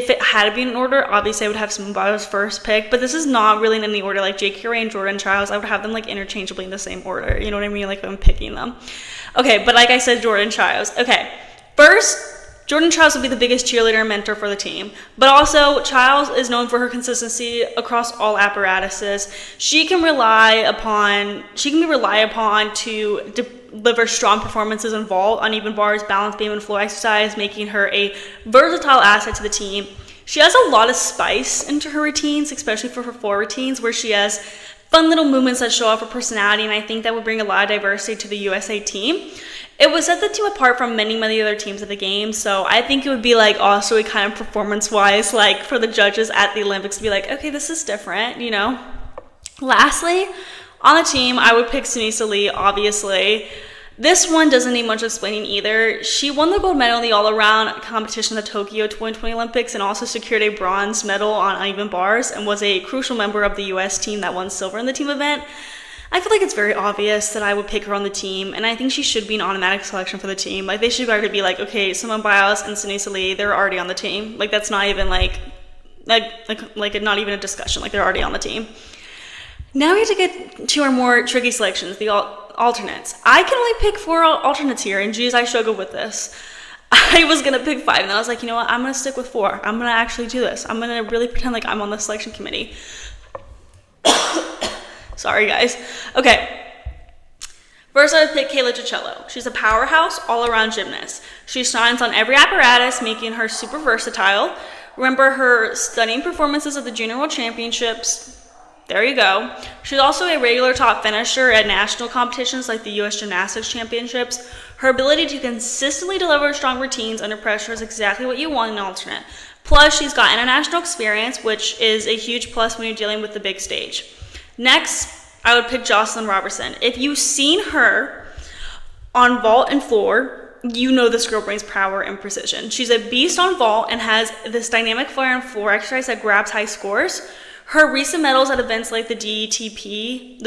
it had to be in an order, obviously I would have Simone Biles first pick, but this is not really in any order. Like Jay Carey and Jordan Childs, I would have them like interchangeably in the same order, you know what I mean, like if I'm picking them. Okay, but like I said, Jordan Childs. Okay, first, Jordan Childs will be the biggest cheerleader and mentor for the team, but also Childs is known for her consistency across all apparatuses. She can be relied upon to deliver strong performances in vault, uneven bars, balance beam, and floor exercise, making her a versatile asset to the team. She has a lot of spice into her routines, especially for her floor routines, where she has fun little movements that show off her personality, and I think that would bring a lot of diversity to the USA team. It would set the team apart from many other teams at the game, so I think it would be like also a kind of performance-wise, like for the judges at the Olympics to be like, okay, this is different, you know? Lastly, on the team, I would pick Sunisa Lee, obviously. This one doesn't need much explaining either. She won the gold medal in the all-around competition at the Tokyo 2020 Olympics and also secured a bronze medal on uneven bars and was a crucial member of the US team that won silver in the team event. I feel like it's very obvious that I would pick her on the team, and I think she should be an automatic selection for the team. Like, they should already be like, okay, Simone Biles and Sunisa Lee, they're already on the team. Like, that's not even like not even a discussion. Like, they're already on the team. Now we have to get to our more tricky selections, the alternates. I can only pick 4 alternates here, and geez, I struggled with this. I was going to pick 5, and then I was like, you know what, I'm going to stick with 4. I'm going to actually do this. I'm going to really pretend like I'm on the selection committee. Sorry, guys. Okay. First, I would pick Kayla Cicello. She's a powerhouse, all-around gymnast. She shines on every apparatus, making her super versatile. Remember her stunning performances at the Junior World Championships. There you go. She's also a regular top finisher at national competitions like the US Gymnastics Championships. Her ability to consistently deliver strong routines under pressure is exactly what you want in an alternate. Plus, she's got international experience, which is a huge plus when you're dealing with the big stage. Next, I would pick Jocelyn Robertson. If you've seen her on vault and floor, you know this girl brings power and precision. She's a beast on vault and has this dynamic flair and floor exercise that grabs high scores. Her recent medals at events like the DTB,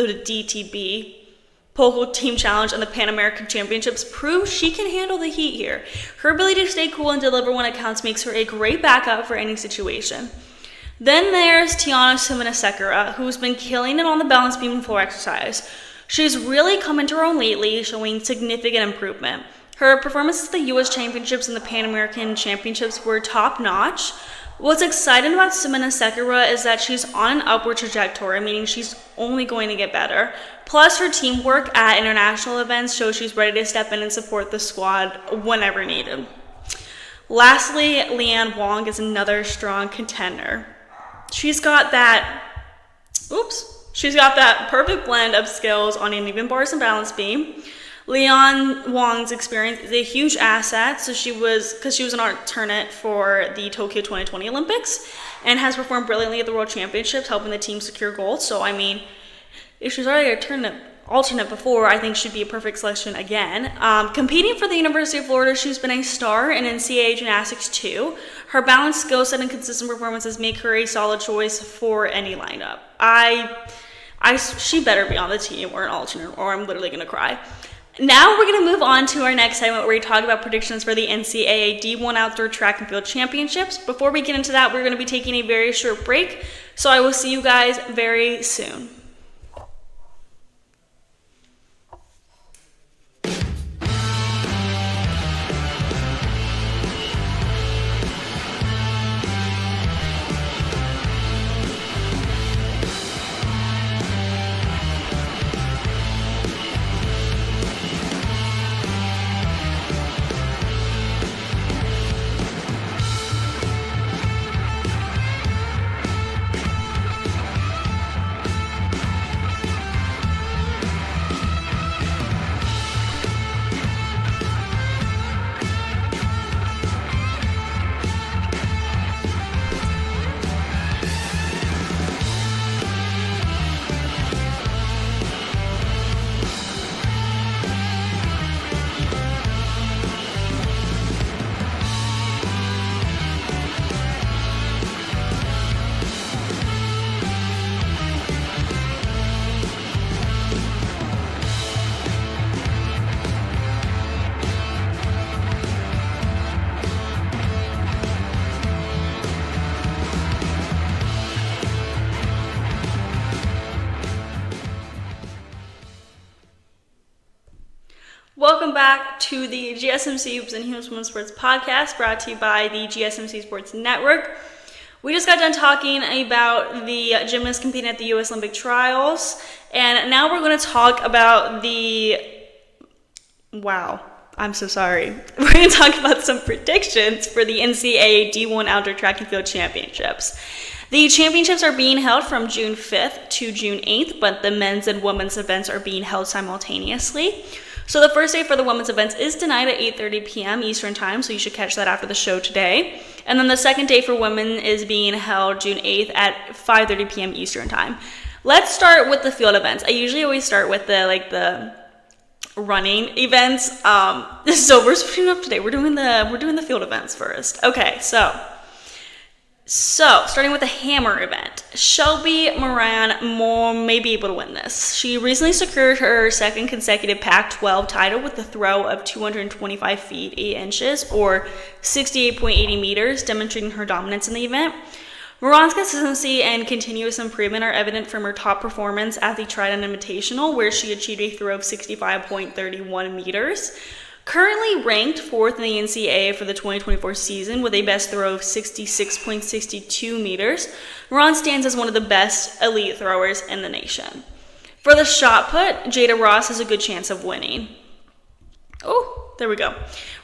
Pole Team Challenge, and the Pan American Championships prove she can handle the heat here. Her ability to stay cool and deliver when it counts makes her a great backup for any situation. Then there's Tiana Sumana-Sekera, who's been killing it on the balance beam and floor exercise. She's really come into her own lately, showing significant improvement. Her performances at the US Championships and the Pan American Championships were top-notch. What's exciting about Sumana-Sekera is that she's on an upward trajectory, meaning she's only going to get better. Plus, her teamwork at international events shows she's ready to step in and support the squad whenever needed. Lastly, Leanne Wong is another strong contender. She's got that perfect blend of skills on uneven bars and balance beam. Leanne Wong's experience is a huge asset, because she was an alternate for the Tokyo 2020 Olympics and has performed brilliantly at the World Championships, helping the team secure gold. So, I mean, if she's already an alternate before, I think she'd be a perfect selection again. Competing for the University of Florida, she's been a star in NCAA Gymnastics too. Her balanced skill set and consistent performances make her a solid choice for any lineup. She better be on the team or an alternate, or I'm literally gonna cry. Now we're going to move on to our next segment where we talk about predictions for the NCAA D1 Outdoor Track and Field Championships. Before we get into that, we're going to be taking a very short break, so I will see you guys very soon. welcome back to the GSMC Hoops and Humans Women's Sports podcast, brought to you by the GSMC Sports Network. We just got done talking about the gymnasts competing at the U.S. Olympic Trials, and now we're going to talk about I'm so sorry. We're going to talk about some predictions for the NCAA D1 Outdoor Track and Field Championships. The championships are being held from June 5th to June 8th, but the men's and women's events are being held simultaneously. So the first day for the women's events is tonight at 8:30 p.m. Eastern Time, so you should catch that after the show today. And then the second day for women is being held June 8th at 5:30 p.m. Eastern Time. Let's start with the field events. I usually always start with the running events. So we're switching up today. We're doing the field events first. Okay, so starting with the hammer event, Shelby Moran may be able to win this. She recently secured her second consecutive Pac-12 title with a throw of 225 feet 8 inches or 68.80 meters, demonstrating her dominance in the event. Moran's consistency and continuous improvement are evident from her top performance at the Trident Invitational, where she achieved a throw of 65.31 meters. Currently ranked 4th in the NCAA for the 2024 season with a best throw of 66.62 meters, Moran stands as one of the best elite throwers in the nation. For the shot put, Jada Ross has a good chance of winning. Oh, there we go.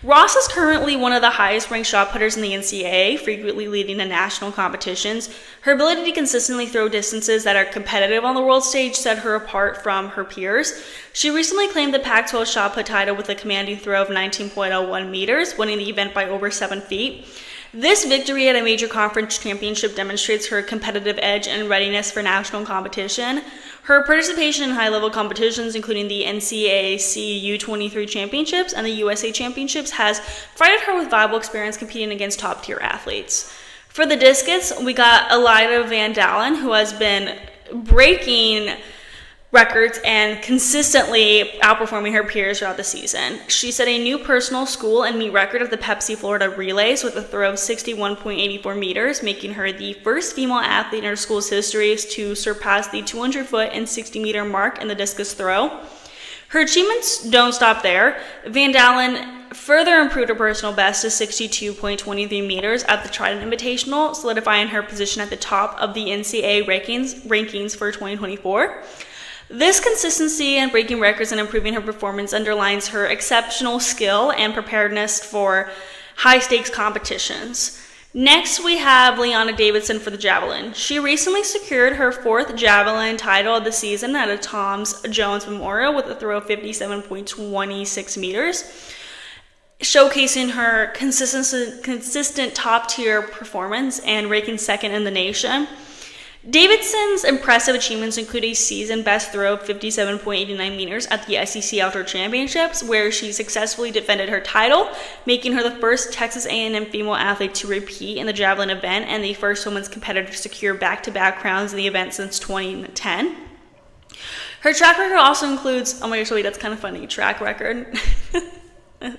Ross is currently one of the highest ranked shot putters in the NCAA, frequently leading to national competitions. Her ability to consistently throw distances that are competitive on the world stage set her apart from her peers. She recently claimed the Pac-12 shot put title with a commanding throw of 19.01 meters, winning the event by over 7 feet. This victory at a major conference championship demonstrates her competitive edge and readiness for national competition. Her participation in high-level competitions, including the NCAA U23 Championships and the USA Championships, has provided her with valuable experience competing against top-tier athletes. For the discus, we got Elida Van Dalen, who has been breaking records and consistently outperforming her peers throughout the season. She set a new personal school and meet record of the Pepsi Florida Relays with a throw of 61.84 meters, making her the first female athlete in her school's history to surpass the 200-foot and 60-meter mark in the discus throw. Her achievements don't stop there. Van Dalen further improved her personal best to 62.23 meters at the Trident Invitational, solidifying her position at the top of the NCAA rankings for 2024. This consistency in breaking records and improving her performance underlines her exceptional skill and preparedness for high-stakes competitions. Next, we have Leanna Davidson for the javelin. She recently secured her 4th javelin title of the season at a Tom's Jones Memorial with a throw of 57.26 meters, showcasing her consistent top-tier performance and ranking second in the nation. Davidson's impressive achievements include a season best throw of 57.89 meters at the SEC Outdoor Championships, where she successfully defended her title, making her the first Texas A&M female athlete to repeat in the javelin event and the first women's competitor to secure back-to-back crowns in the event since 2010. Her track record also includes, oh my gosh, wait, that's kind of funny, track record.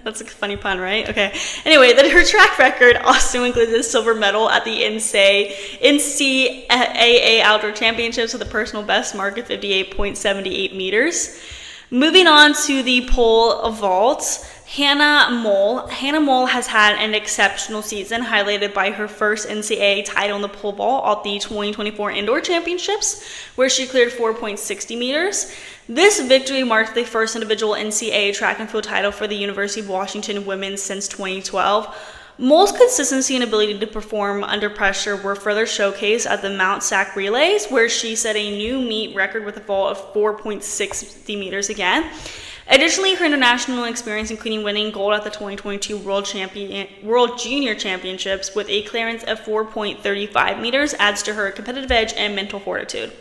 That's a funny pun, right? Okay. Anyway, her track record also includes a silver medal at the NCAA Outdoor Championships with a personal best mark of 58.78 meters. Moving on to the pole vault, Hannah Mole. Hannah Mole has had an exceptional season, highlighted by her first NCAA title in the pole vault at the 2024 Indoor Championships, where she cleared 4.60 meters. This victory marked the first individual NCAA track and field title for the University of Washington women since 2012. Mole's consistency and ability to perform under pressure were further showcased at the Mount Sac Relays, where she set a new meet record with a vault of 4.60 meters again. Additionally, her international experience, including winning gold at the 2022 World Junior Championships with a clearance of 4.35 meters, adds to her competitive edge and mental fortitude.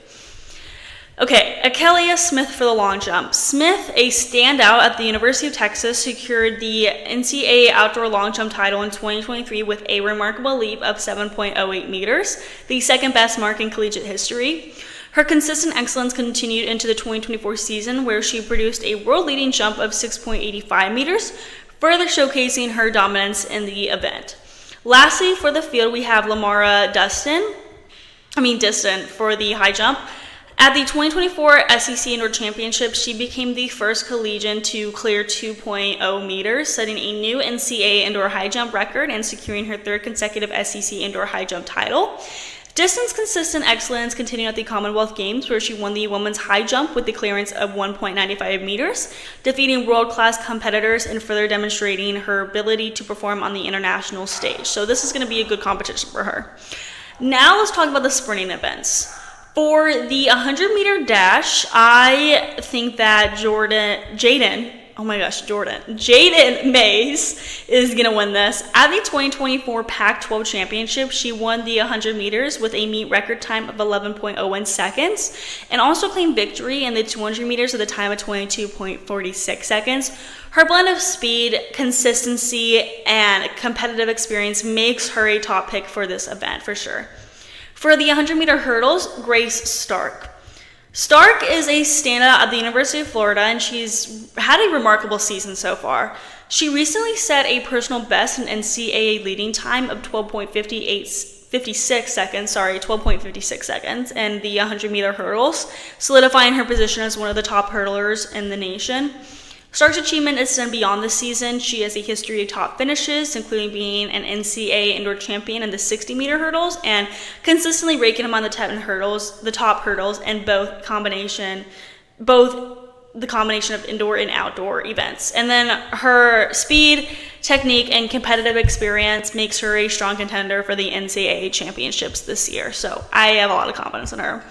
Okay, Akelia Smith for the long jump. Smith, a standout at the University of Texas, secured the NCAA outdoor long jump title in 2023 with a remarkable leap of 7.08 meters, the second best mark in collegiate history. Her consistent excellence continued into the 2024 season, where she produced a world-leading jump of 6.85 meters, further showcasing her dominance in the event. Lastly, for the field, we have Lamara Distant for the high jump. At the 2024 SEC Indoor Championship, she became the first collegiate to clear 2.0 meters, setting a new NCAA indoor high jump record and securing her third consecutive SEC indoor high jump title. Distance consistent excellence continued at the Commonwealth Games, where she won the women's high jump with the clearance of 1.95 meters, defeating world-class competitors and further demonstrating her ability to perform on the international stage. So this is going to be a good competition for her. Now let's talk about the sprinting events. For the 100-meter dash, I think that Jaden Mays is going to win this. At the 2024 Pac-12 Championship, she won the 100 meters with a meet record time of 11.01 seconds and also claimed victory in the 200 meters with a time of 22.46 seconds. Her blend of speed, consistency, and competitive experience makes her a top pick for this event for sure. For the 100-meter hurdles, Grace Stark. Stark is a standout at the University of Florida, and she's had a remarkable season so far. She recently set a personal best in NCAA leading time of 12.56 seconds in the 100-meter hurdles, solidifying her position as one of the top hurdlers in the nation. Stark's achievement extends beyond this season. She has a history of top finishes, including being an NCAA indoor champion in the 60-meter hurdles and consistently ranking among the top hurdles in both the combination of indoor and outdoor events. And then her speed, technique, and competitive experience makes her a strong contender for the NCAA championships this year. So I have a lot of confidence in her.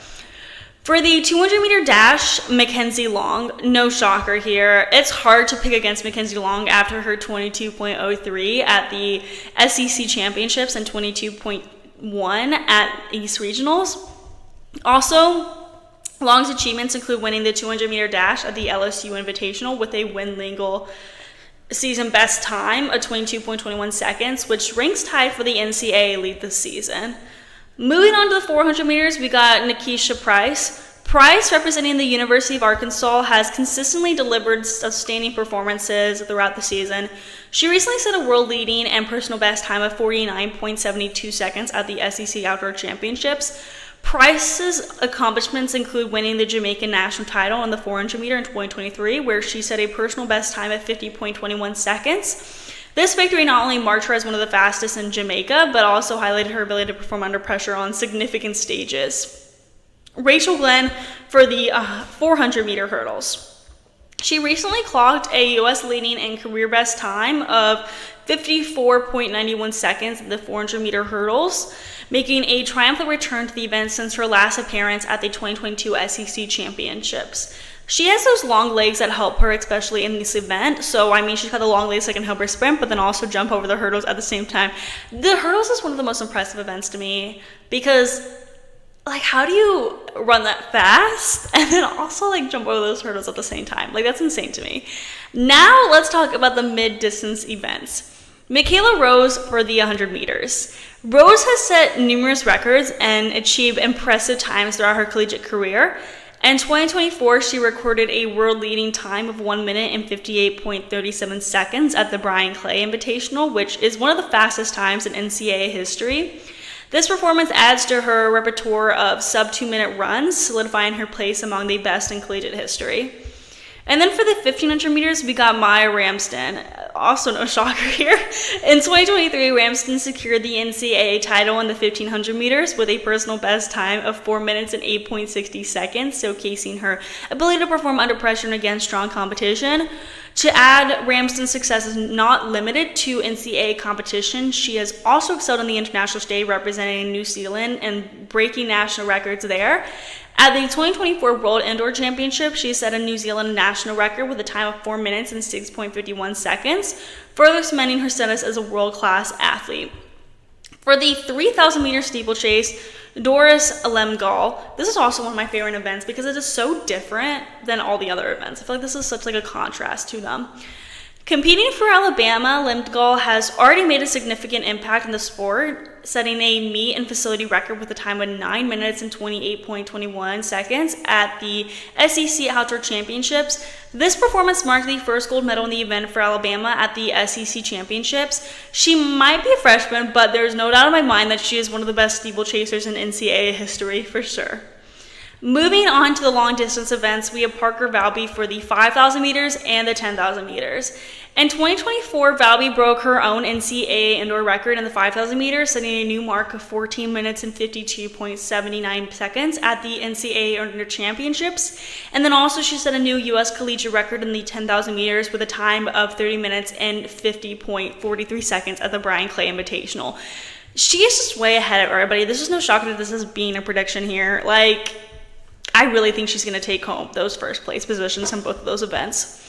For the 200-meter dash, Mackenzie Long, no shocker here. It's hard to pick against Mackenzie Long after her 22.03 at the SEC Championships and 22.1 at East Regionals. Also, Long's achievements include winning the 200-meter dash at the LSU Invitational with a win-legal season best time of 22.21 seconds, which ranks tied for the NCAA lead this season. Moving on to the 400 meters, we got Nikisha Price. Price, representing the University of Arkansas, has consistently delivered outstanding performances throughout the season. She recently set a world-leading and personal best time of 49.72 seconds at the SEC Outdoor Championships. Price's accomplishments include winning the Jamaican national title in the 400 meter in 2023, where she set a personal best time of 50.21 seconds. This victory not only marked her as one of the fastest in Jamaica, but also highlighted her ability to perform under pressure on significant stages. Rachel Glenn for the 400-meter hurdles. She recently clocked a U.S. leading and career best time of 54.91 seconds in the 400-meter hurdles, making a triumphant return to the event since her last appearance at the 2022 SEC Championships. She has those long legs that help her, especially in this event. So, she's got the long legs that can help her sprint, but then also jump over the hurdles at the same time. The hurdles is one of the most impressive events to me because, how do you run that fast and then also, jump over those hurdles at the same time? That's insane to me. Now, let's talk about the mid-distance events. Michaela Rose for the 100 meters. Rose has set numerous records and achieved impressive times throughout her collegiate career. In 2024, she recorded a world-leading time of 1 minute and 58.37 seconds at the Brian Clay Invitational, which is one of the fastest times in NCAA history. This performance adds to her repertoire of sub-2-minute runs, solidifying her place among the best in collegiate history. And then for the 1500 meters, we got Maya Ramsden. Also no shocker here. In 2023, Ramsden secured the NCAA title in the 1500 meters with a personal best time of 4 minutes and 8.60 seconds, showcasing her ability to perform under pressure and against strong competition. To add, Ramsden's success is not limited to NCAA competition. She has also excelled on the international stage, representing New Zealand and breaking national records there. At the 2024 World Indoor Championship, she set a New Zealand national record with a time of 4 minutes and 6.51 seconds, further cementing her status as a world-class athlete. For the 3,000 meter steeplechase, Doris Lemgall. This is also one of my favorite events because it is so different than all the other events. I feel like this is such a contrast to them. Competing for Alabama, Lemgall has already made a significant impact in the sport, setting a meet and facility record with a time of 9 minutes and 28.21 seconds at the SEC Outdoor Championships. This performance marked the first gold medal in the event for Alabama at the SEC Championships. She might be a freshman, but there's no doubt in my mind that she is one of the best steeplechasers in NCAA history for sure. Moving on to the long distance events, we have Parker Valby for the 5,000 meters and the 10,000 meters. In 2024, Valby broke her own NCAA indoor record in the 5,000 meters, setting a new mark of 14 minutes and 52.79 seconds at the NCAA Indoor Championships. And then also she set a new U.S. collegiate record in the 10,000 meters with a time of 30 minutes and 50.43 seconds at the Brian Clay Invitational. She is just way ahead of everybody. This is no shock that this is being a prediction here. Like, I really think she's going to take home those first place positions in both of those events.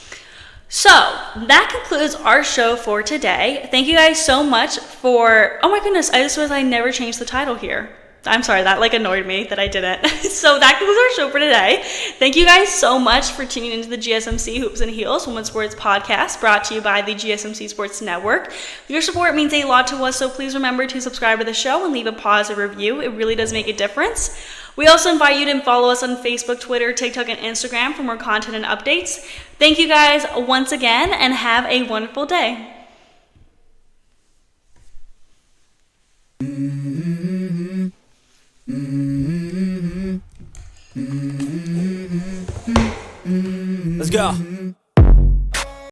So that concludes our show for today. Thank you guys so much for, oh my goodness, I just realized I never changed the title here. I'm sorry, that like annoyed me that I didn't. So that concludes our show for today. Thank you guys so much for tuning into the GSMC Hoops and Heels Women's Sports Podcast, brought to you by the GSMC Sports Network. Your support means a lot to us, so please remember to subscribe to the show and leave a positive review. It really does make a difference. We also invite you to follow us on Facebook, Twitter, TikTok, and Instagram for more content and updates. Thank you guys once again, and have a wonderful day. Let's go.